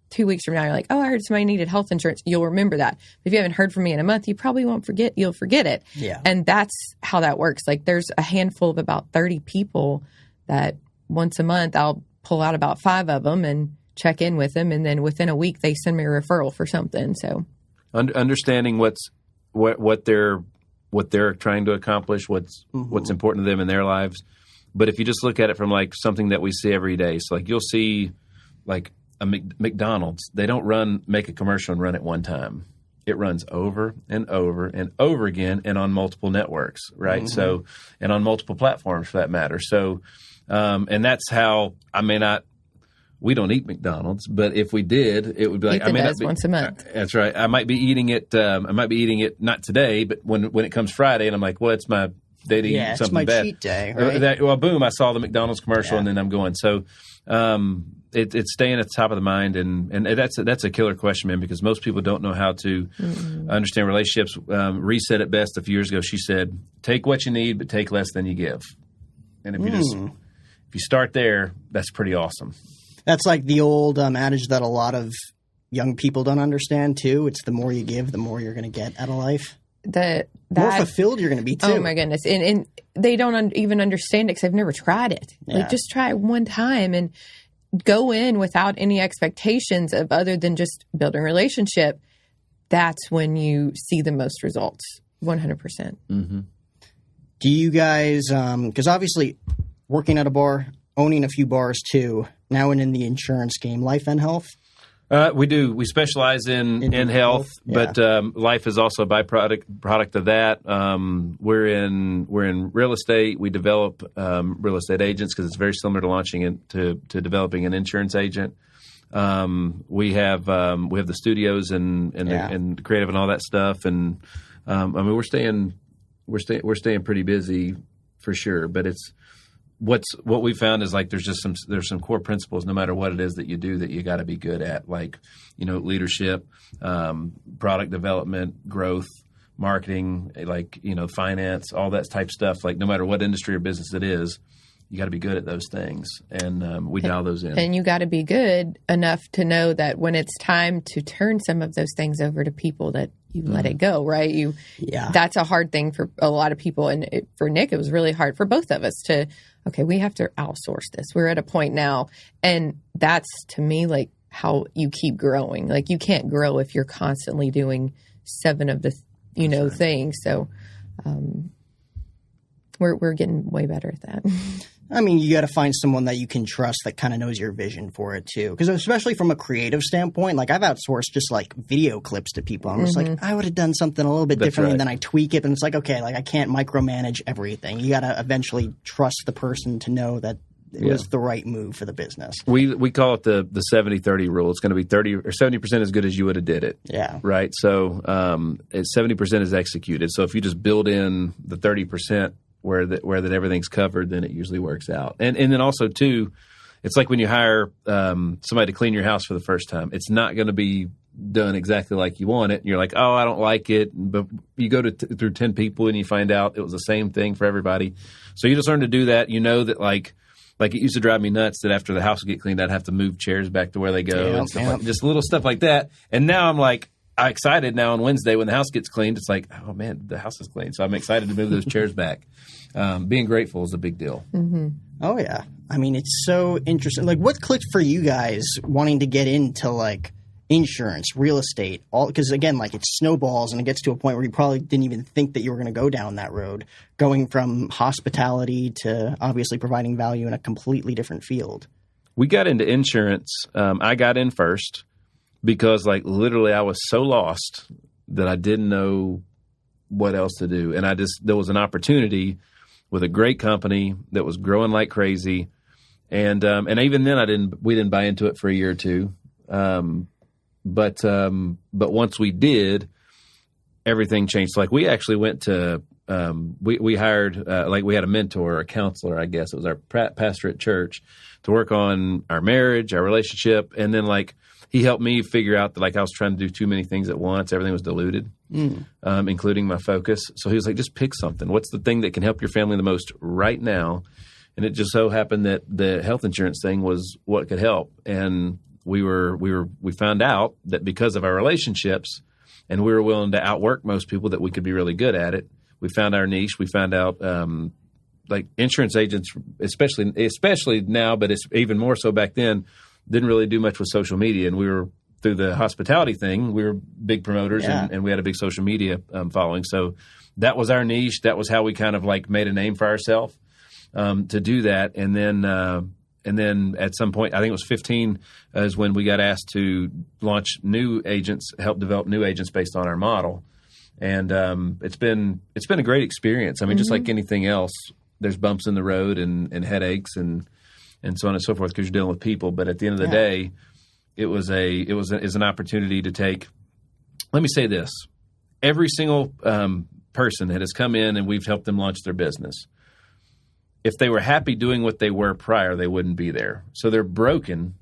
2 weeks from now, you're like, oh, I heard somebody needed health insurance. You'll remember that. If you haven't heard from me in a month, you probably won't forget. You'll forget it. Yeah. And that's how that works. Like there's a handful of about 30 people that once a month I'll pull out about 5 of them and check in with them. And then within a week, they send me a referral for something. So understanding what they're trying to accomplish, what's important to them in their lives. But if you just look at it from like something that we see every day, so like you'll see like a McDonald's, they don't make a commercial and run it one time. It runs over and over and over again and on multiple networks, right? So, and on multiple platforms for that matter. So, and that's how, we don't eat McDonald's, but if we did, it would be like, Ethan does once a month. That's right. I might be eating it not today, but when it comes Friday and I'm like, well, it's my day to eat something it's my bad. cheat day, right? Well, boom, I saw the McDonald's commercial and then I'm going. So, it's staying at the top of the mind, and that's a killer question, man, because most people don't know how to understand relationships. Reset it best a few years ago. She said, "Take what you need, but take less than you give." And if you start there, that's pretty awesome. That's like the old adage that a lot of young people don't understand too. It's the more you give, the more you're going to get out of life. More fulfilled you're going to be too. Oh my goodness. And they don't even understand it because they've never tried it. Yeah. Like just try it one time and go in without any expectations of other than just building a relationship. That's when you see the most results. 100%. Mm-hmm. Do you guys, because obviously working at a bar, owning a few bars too, now and in the insurance game, life and health? We do. We specialize in health, but life is also a byproduct of that. We're in real estate. We develop real estate agents because it's very similar to launching to developing an insurance agent. We have the studios and creative and all that stuff, and we're staying pretty busy for sure. But it's what we found is like there's some core principles no matter what it is that you do that you got to be good at, like leadership, product development, growth, marketing, like finance, all that type stuff. Like no matter what industry or business it is, you got to be good at those things, and we dial those in. And you got to be good enough to know that when it's time to turn some of those things over to people, that you let it go, right? That's a hard thing for a lot of people, and for Nick, it was really hard for both of us to. Okay, we have to outsource this. We're at a point now, and that's to me like how you keep growing. Like you can't grow if you're constantly doing 7 of the things. So we're getting way better at that. I mean, you got to find someone that you can trust that kind of knows your vision for it too. Because especially from a creative standpoint, like I've outsourced just like video clips to people. I'm just like, I would have done something a little bit differently, and then I tweak it, and it's like, okay, like I can't micromanage everything. You got to eventually trust the person to know that it was the right move for the business. We call it the 70-30 rule. It's going to be 30 or 70% as good as you would have did it. Yeah. Right. So 70% is executed. So if you just build in the 30%, where that everything's covered, then it usually works out. And then also too, it's like when you hire somebody to clean your house for the first time. It's not going to be done exactly like you want it. And you're like, oh, I don't like it. But you go through 10 people and you find out it was the same thing for everybody. So you just learn to do that. You know that like it used to drive me nuts that after the house would get cleaned, I'd have to move chairs back to where they go and stuff like just little stuff like that. And now I'm like, I'm excited now on Wednesday when the house gets cleaned. It's like, oh man, the house is clean. So I'm excited to move those chairs back. Being grateful is a big deal. Mm-hmm. Oh yeah. I mean, it's so interesting. Like what clicked for you guys wanting to get into like insurance, real estate, all because again, like it snowballs and it gets to a point where you probably didn't even think that you were going to go down that road, going from hospitality to obviously providing value in a completely different field. We got into insurance. I got in first. Because like literally I was so lost that I didn't know what else to do. And there was an opportunity with a great company that was growing like crazy. And even then we didn't buy into it for a year or two. But once we did, everything changed. So like we actually went to, we hired, like we had a mentor or a counselor, I guess it was our pastor at church, to work on our marriage, our relationship. And then like, he helped me figure out that like I was trying to do too many things at once. Everything was diluted, including my focus. So he was like, just pick something. What's the thing that can help your family the most right now? And it just so happened that the health insurance thing was what could help. And we found out that because of our relationships and we were willing to outwork most people, that we could be really good at it. We found our niche. We found out like insurance agents, especially now, but it's even more so back then, didn't really do much with social media. And we were, through the hospitality thing, we were big promoters and we had a big social media following. So that was our niche. That was how we kind of like made a name for ourselves. to do that. And then at some point, I think it was 15, is when we got asked to launch new agents, help develop new agents based on our model. And it's been a great experience. I mean, just like anything else, there's bumps in the road and headaches and so on and so forth because you're dealing with people. But at the end of the day, it was an opportunity to take. Let me say this: every single person that has come in and we've helped them launch their business, if they were happy doing what they were prior, they wouldn't be there. So they're broken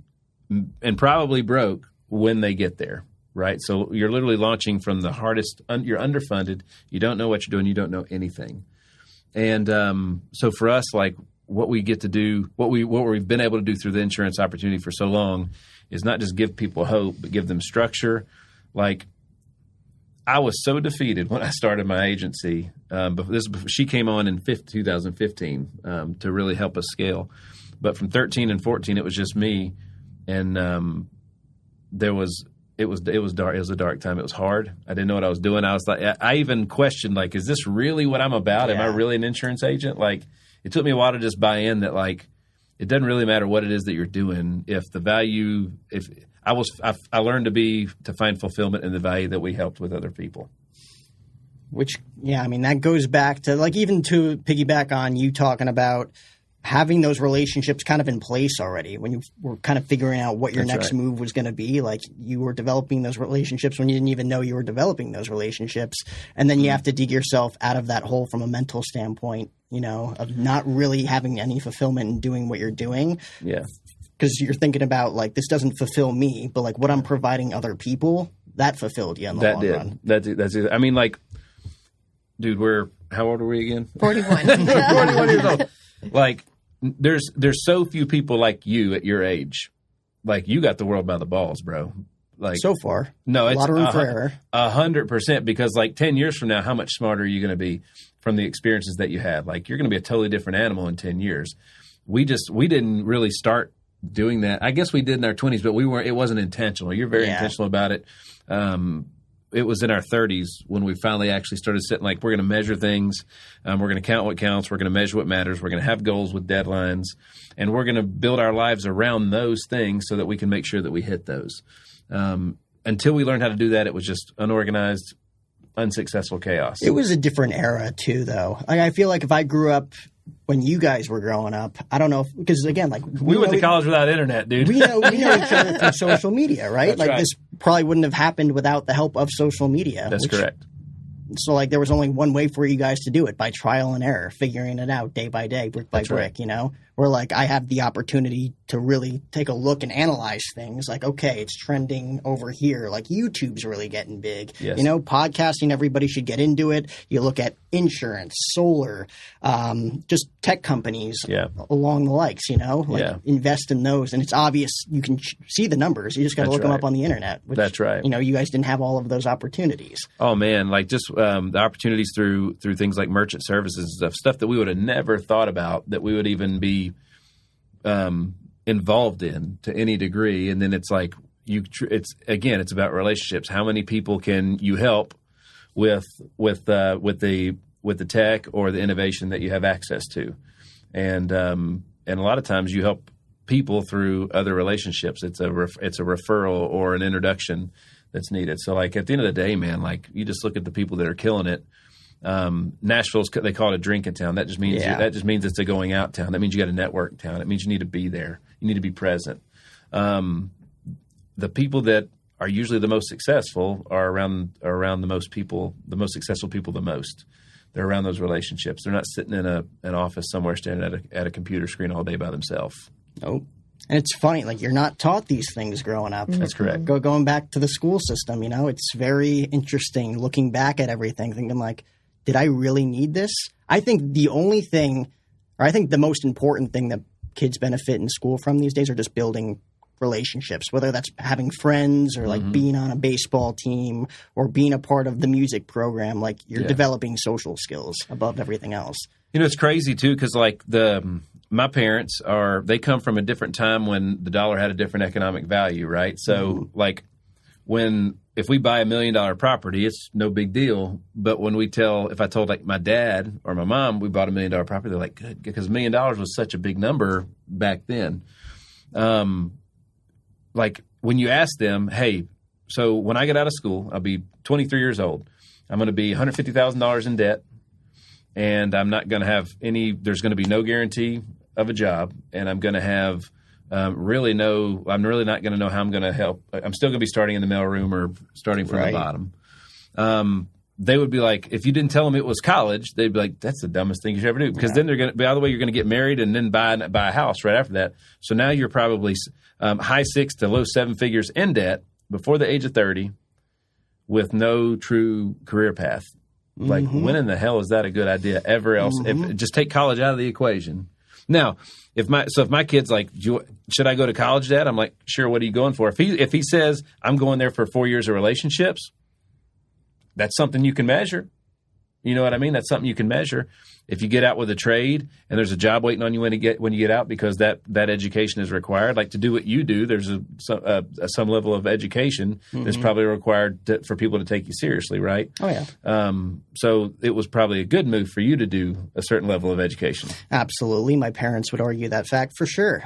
and probably broke when they get there, right? So you're literally launching from the hardest. You're underfunded. You don't know what you're doing. You don't know anything. And so for us, like what we get to do, what we've been able to do through the insurance opportunity for so long is not just give people hope, but give them structure. Like I was so defeated when I started my agency. But she came on in 2015 to really help us scale. But from 13 and 14, it was just me, and it was dark. It was a dark time. It was hard. I didn't know what I was doing. I was like, I even questioned, like, is this really what I'm about? Am I really an insurance agent? Like, it took me a while to just buy in that, like, it doesn't really matter what it is that you're doing. I learned to find fulfillment in the value that we helped with other people. Which, I mean, that goes back to, like, even to piggyback on you talking about having those relationships kind of in place already when you were kind of figuring out what your next move was going to be. Like, you were developing those relationships when you didn't even know you were developing those relationships. And then you have to dig yourself out of that hole from a mental standpoint, of not really having any fulfillment in doing what you're doing. Yeah. Because you're thinking about, like, this doesn't fulfill me, but, like, what I'm providing other people, that fulfilled you in the long run. That's it. I mean, like, dude, how old are we again? 41. 41 years old. Like, there's so few people like you at your age. Like, you got the world by the balls, bro. Like, so far. No, it's a lot of room for error. 100%, because, like, 10 years from now, how much smarter are you going to be from the experiences that you had? Like, you're going to be a totally different animal in 10 years. We didn't really start doing that. I guess we did in our 20s, but it wasn't intentional. You're very intentional about it. It was in our 30s when we finally actually started sitting, like, we're going to measure things. We're going to count what counts. We're going to measure what matters. We're going to have goals with deadlines. And we're going to build our lives around those things so that we can make sure that we hit those. Until we learned how to do that, it was just unorganized, unsuccessful chaos. It was a different era, too, though. I feel like if I grew up when you guys were growing up, I don't know, because, again, like, we went to college without internet, dude. We know each other through social media, right? That's right. This probably wouldn't have happened without the help of social media. That's correct. So, like, there was only one way for you guys to do it, by trial and error, figuring it out day by day, brick by brick, Where, like, I have the opportunity to really take a look and analyze things. Like, okay, it's trending over here. Like, YouTube's really getting big. Yes. Podcasting, everybody should get into it. You look at insurance, solar, just tech companies along the likes, invest in those. And it's obvious you can see the numbers. You just got to look them up on the internet. Which, That's right. You guys didn't have all of those opportunities. Oh, man. Like, just the opportunities through things like merchant services, stuff that we would have never thought about that we would even be involved in to any degree. And then it's like, it's about relationships. How many people can you help with the tech or the innovation that you have access to? And a lot of times you help people through other relationships. It's a referral or an introduction that's needed. So, like, at the end of the day, man, like, you just look at the people that are killing it. Nashville's, they call it a drinking town. That just means it's a going out town. That means you got a network town. It means you need to be there. You need to be present. The people that are usually the most successful are around the most successful people the most. They're around those relationships. They're not sitting in an office somewhere standing at a computer screen all day by themselves. Nope. And it's funny, like, you're not taught these things growing up. That's correct. Going back to the school system, it's very interesting looking back at everything, thinking, like, did I really need this? I think the most important thing that kids benefit in school from these days are just building relationships, whether that's having friends or, like, being on a baseball team or being a part of the music program. Like, you're developing social skills above everything else. It's crazy, too, because, like, my parents they come from a different time when the dollar had a different economic value, right? So, like, if we buy $1 million property, it's no big deal. But when if I told like my dad or my mom we bought $1 million property, they're like, good, because $1 million was such a big number back then. Like when you ask them, hey, so when I get out of school, I'll be 23 years old. I'm going to be $150,000 in debt, and I'm not going to have there's going to be no guarantee of a job, and I'm going to have I'm really not going to know how I'm going to help. I'm still going to be starting in the mailroom or starting from the bottom. They would be like, if you didn't tell them it was college, they'd be like, that's the dumbest thing you should ever do. Because then they're going to, by the way, you're going to get married and then buy a house right after that. So now you're probably high 6 to low 7 figures in debt before the age of 30 with no true career path. Like, when in the hell is that a good idea ever else? Just take college out of the equation. Now, if my kid's like, should I go to college, Dad? I'm like, sure. What are you going for? If he says I'm going there for 4 years of relationships, that's something you can measure. You know what I mean? That's something you can measure. If you get out with a trade and there's a job waiting on you when you get out because that education is required, like to do what you do, there's some level of education that's probably required for people to take you seriously, right? Oh, yeah. So it was probably a good move for you to do a certain level of education. Absolutely. My parents would argue that fact for sure.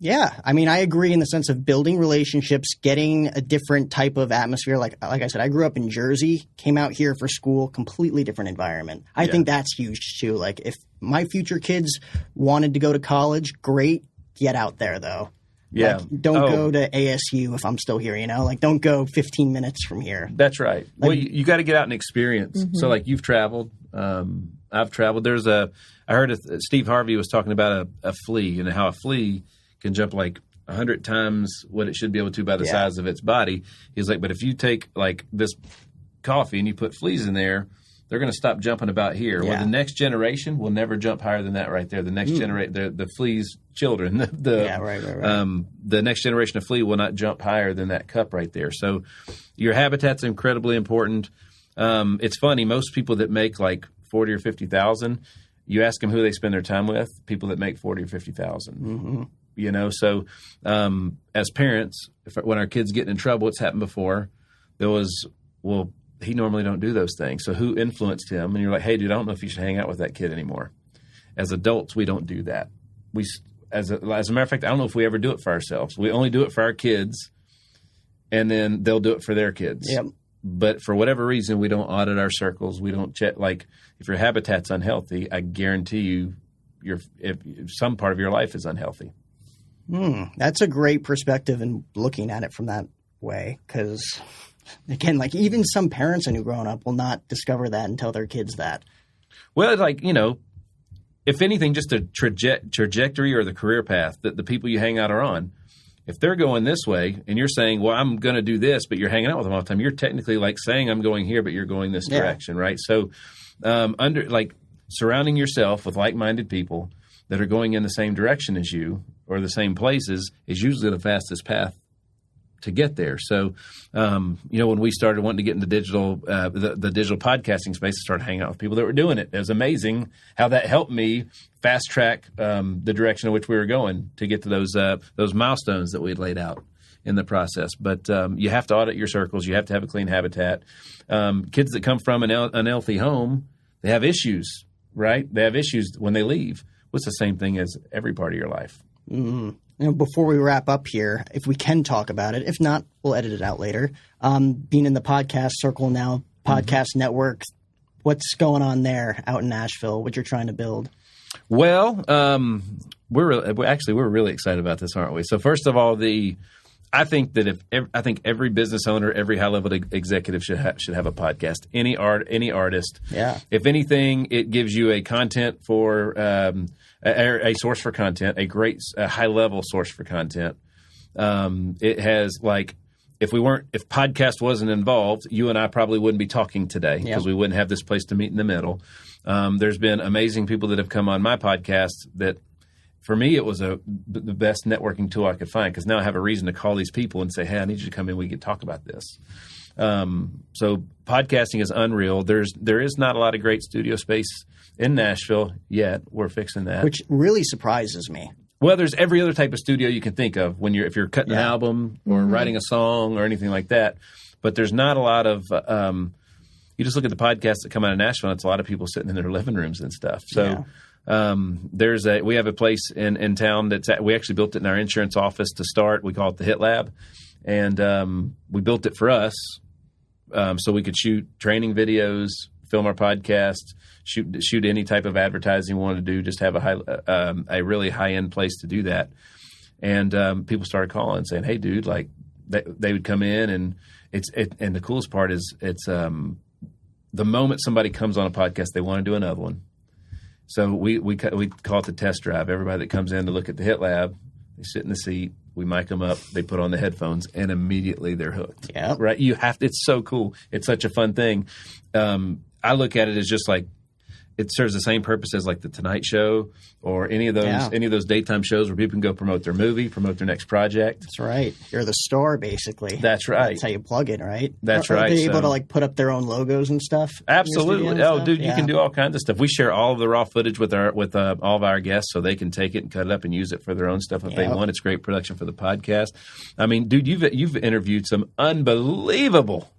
Yeah. I mean, I agree in the sense of building relationships, getting a different type of atmosphere. Like I said, I grew up in Jersey, came out here for school, completely different environment. I think that's huge too. Like if my future kids wanted to go to college, great, get out there though. Yeah. Like, don't go to ASU if I'm still here, Like don't go 15 minutes from here. That's right. Like, well, you got to get out and experience. So like you've traveled. I've traveled. I heard Steve Harvey was talking about a flea and how a flea can jump like 100 times what it should be able to by the size of its body. He's like, but if you take like this coffee and you put fleas in there, they're going to stop jumping about here. Yeah. Well, the next generation will never jump higher than that right there. The next generation, the flea's children, the next generation of flea will not jump higher than that cup right there. So your habitat's incredibly important. It's funny. Most people that make like 40 or 50,000, you ask them who they spend their time with, people that make 40 or 50,000. So as parents, when our kids get in trouble, it's happened before. There was, he normally don't do those things. So who influenced him? And you're like, hey, dude, I don't know if you should hang out with that kid anymore. As adults, we don't do that. As a matter of fact, I don't know if we ever do it for ourselves. We only do it for our kids, and then they'll do it for their kids. Yep. But for whatever reason, we don't audit our circles. We don't check. Like if your habitat's unhealthy, I guarantee you, if some part of your life is unhealthy. That's a great perspective in looking at it from that way. Because, again, like even some parents I knew growing up will not discover that and tell their kids that. Well, it's like, if anything, just a trajectory or the career path that the people you hang out are on. If they're going this way and you're saying, well, I'm going to do this, but you're hanging out with them all the time, you're technically like saying I'm going here, but you're going this direction, right? So surrounding yourself with like-minded people that are going in the same direction as you or the same places is usually the fastest path to get there. So, when we started wanting to get into digital, the digital podcasting space, I started hanging out with people that were doing it. It was amazing how that helped me fast track the direction in which we were going to get to those milestones that we had laid out in the process. But you have to audit your circles. You have to have a clean habitat. Kids that come from an unhealthy home, they have issues, right? They have issues when they leave. What's the same thing as every part of your life? Before we wrap up here, if we can talk about it, if not, we'll edit it out later. Being in the podcast circle now, podcast network, what's going on there out in Nashville? What you're trying to build? Well, we're really excited about this, aren't we? So first of all, I think every business owner, every high level executive should have a podcast. Any artist. Yeah. If anything, it gives you a content for a source for content, a high level source for content. It has if podcast wasn't involved, you and I probably wouldn't be talking today because we wouldn't have this place to meet in the middle. There's been amazing people that have come on my podcast that. For me, it was the best networking tool I could find because now I have a reason to call these people and say, hey, I need you to come in. We can talk about this. So podcasting is unreal. There is not a lot of great studio space in Nashville yet. We're fixing that. Which really surprises me. Well, there's every other type of studio you can think of if you're cutting an album or writing a song or anything like that. But there's not a lot of you just look at the podcasts that come out of Nashville, and it's a lot of people sitting in their living rooms and stuff. So we have a place in town we actually built it in our insurance office to start. We call it the Hit Lab, and we built it for us so we could shoot training videos, film our podcasts, shoot any type of advertising we wanted to do. Just have a really high end place to do that. And people started calling and saying, "Hey, dude!" Like they would come in, and and the coolest part is it's the moment somebody comes on a podcast, they want to do another one. So we call it the test drive. Everybody that comes in to look at the Hit Lab, they sit in the seat, we mic them up, they put on the headphones, and immediately they're hooked. Yeah, right. It's so cool. It's such a fun thing. I look at it as just like it serves the same purpose as like the Tonight Show or any of those daytime shows where people can go promote their movie, promote their next project. That's right. You're the star, basically. That's right. That's how you plug it, right? That's right. Are they so, able to like put up their own logos and stuff? Absolutely. Oh, dude, you can do all kinds of stuff. We share all of the raw footage with all of our guests, so they can take it and cut it up and use it for their own stuff if they want. It's great production for the podcast. I mean, dude, you've interviewed some unbelievable.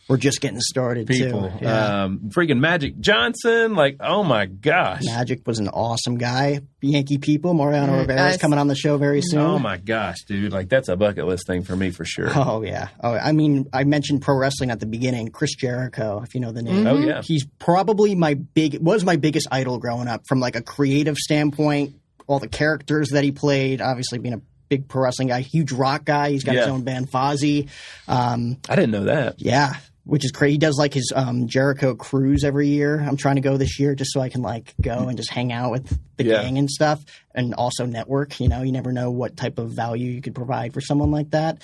We're just getting started, people. Too. Yeah. Freaking Magic Johnson. Like, oh, my gosh. Magic was an awesome guy. Yankee people. Mariano Rivera's coming on the show very soon. Oh, my gosh, dude. Like, that's a bucket list thing for me for sure. Oh, yeah. Oh, I mean, I mentioned pro wrestling at the beginning. Chris Jericho, if you know the name. Oh, yeah. He's probably my biggest idol growing up from, like, a creative standpoint. All the characters that he played, obviously being a big pro wrestling guy, huge rock guy. He's got his own band, Fozzy. I didn't know that. Yeah. Which is crazy. He does like his Jericho cruise every year. I'm trying to go this year just so I can like go and just hang out with the gang and stuff, and also network. You know, you never know what type of value you could provide for someone like that.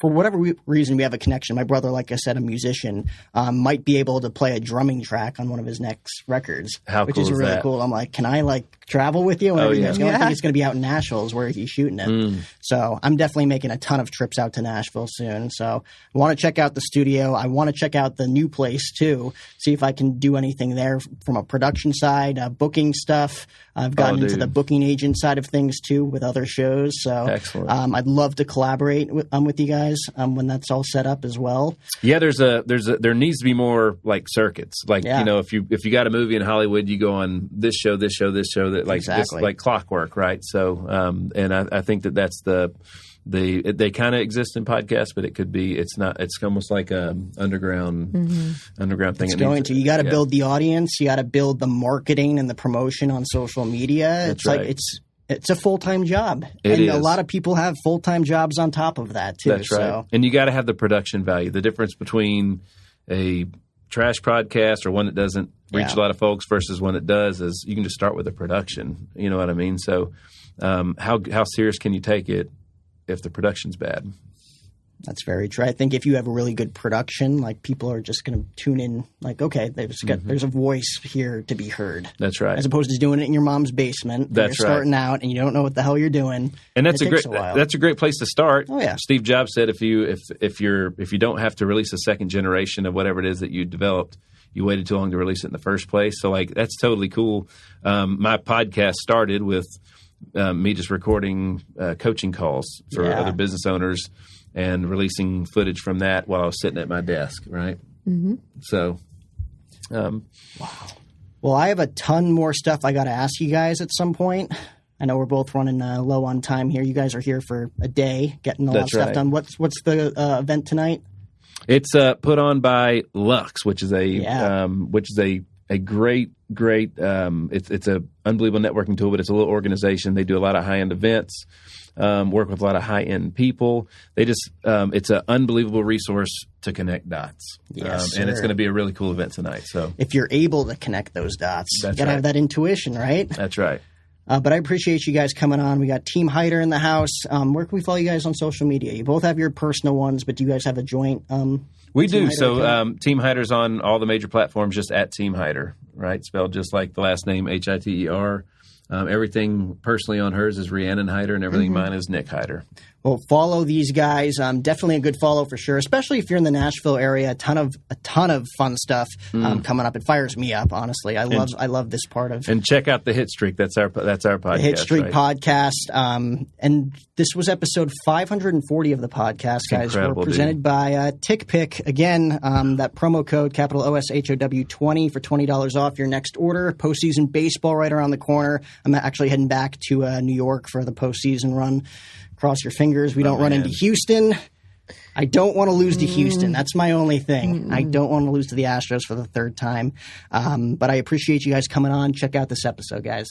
For whatever reason, we have a connection. My brother, like I said, a musician, might be able to play a drumming track on one of his next records, which is really cool. I'm like, can I like travel with you? Whenever you guys go? I think it's going to be out in Nashville is where he's shooting it. So I'm definitely making a ton of trips out to Nashville soon. So I want to check out the studio. I want to check out the new place too, see if I can do anything there from a production side, booking stuff. I've gotten into the booking agent side of things too with other shows. So excellent. I'd love to collaborate with you guys when that's all set up as well. Yeah, there needs to be more like circuits. Like you know, if you got a movie in Hollywood, you go on this show, that like this, like clockwork, right? So and I think that's they kind of exist in podcasts, but it could be it's not. It's almost like a underground thing. It's you got to build the audience, you got to build the marketing and the promotion on social media. It's like it's a full-time job. A lot of people have full-time jobs on top of that too. That's right. And you got to have the production value. The difference between a trash podcast or one that doesn't reach a lot of folks versus one that does is you can just start with the production. You know what I mean? So how serious can you take it if the production's bad? That's very true. I think if you have a really good production, like people are just going to tune in like, okay, there's a voice here to be heard. That's right. As opposed to doing it in your mom's basement. You're starting out and you don't know what the hell you're doing. And that's a great place to start. Oh yeah. Steve Jobs said if you don't have to release a second generation of whatever it is that you developed, you waited too long to release it in the first place. So like that's totally cool. My podcast started with me just recording coaching calls for other business owners and releasing footage from that while I was sitting at my desk, right? Mm-hmm. So, wow. Well, I have a ton more stuff I got to ask you guys at some point. I know we're both running low on time here. You guys are here for a day, getting a lot of stuff done. What's the event tonight? It's put on by Lux, which is a great. It's a unbelievable networking tool, but it's a little organization. They do a lot of high end events. Work with a lot of high-end people. They just it's an unbelievable resource to connect dots. Yes, and it's going to be a really cool event tonight. So if you're able to connect those dots, you got to have that intuition, right? That's right. But I appreciate you guys coming on. We got Team Hiter in the house. Where can we follow you guys on social media? You both have your personal ones, but do you guys have a joint? We do. So Team Hiter's on all the major platforms, just at Team Hiter. right? Spelled just like the last name, Hiter. Everything personally on hers is Rhiannon Hiter, and everything mine is Nick Hiter. Well, follow these guys. Definitely a good follow for sure, especially if you're in the Nashville area. A ton of fun stuff coming up. It fires me up, honestly. I love this part of. And check out the Hit Streak. That's our podcast. The Hit Streak right? podcast. And this was episode 540 of the podcast, guys. Incredible, We're presented by Tick Pick. Again, that promo code capital OSHOW 20 for $20 off your next order. Postseason baseball right around the corner. I'm actually heading back to New York for the postseason run. Cross your fingers we don't run into Houston. I don't want to lose to Houston. That's my only thing. I don't want to lose to the Astros for the third time. But I appreciate you guys coming on. Check out this episode, guys.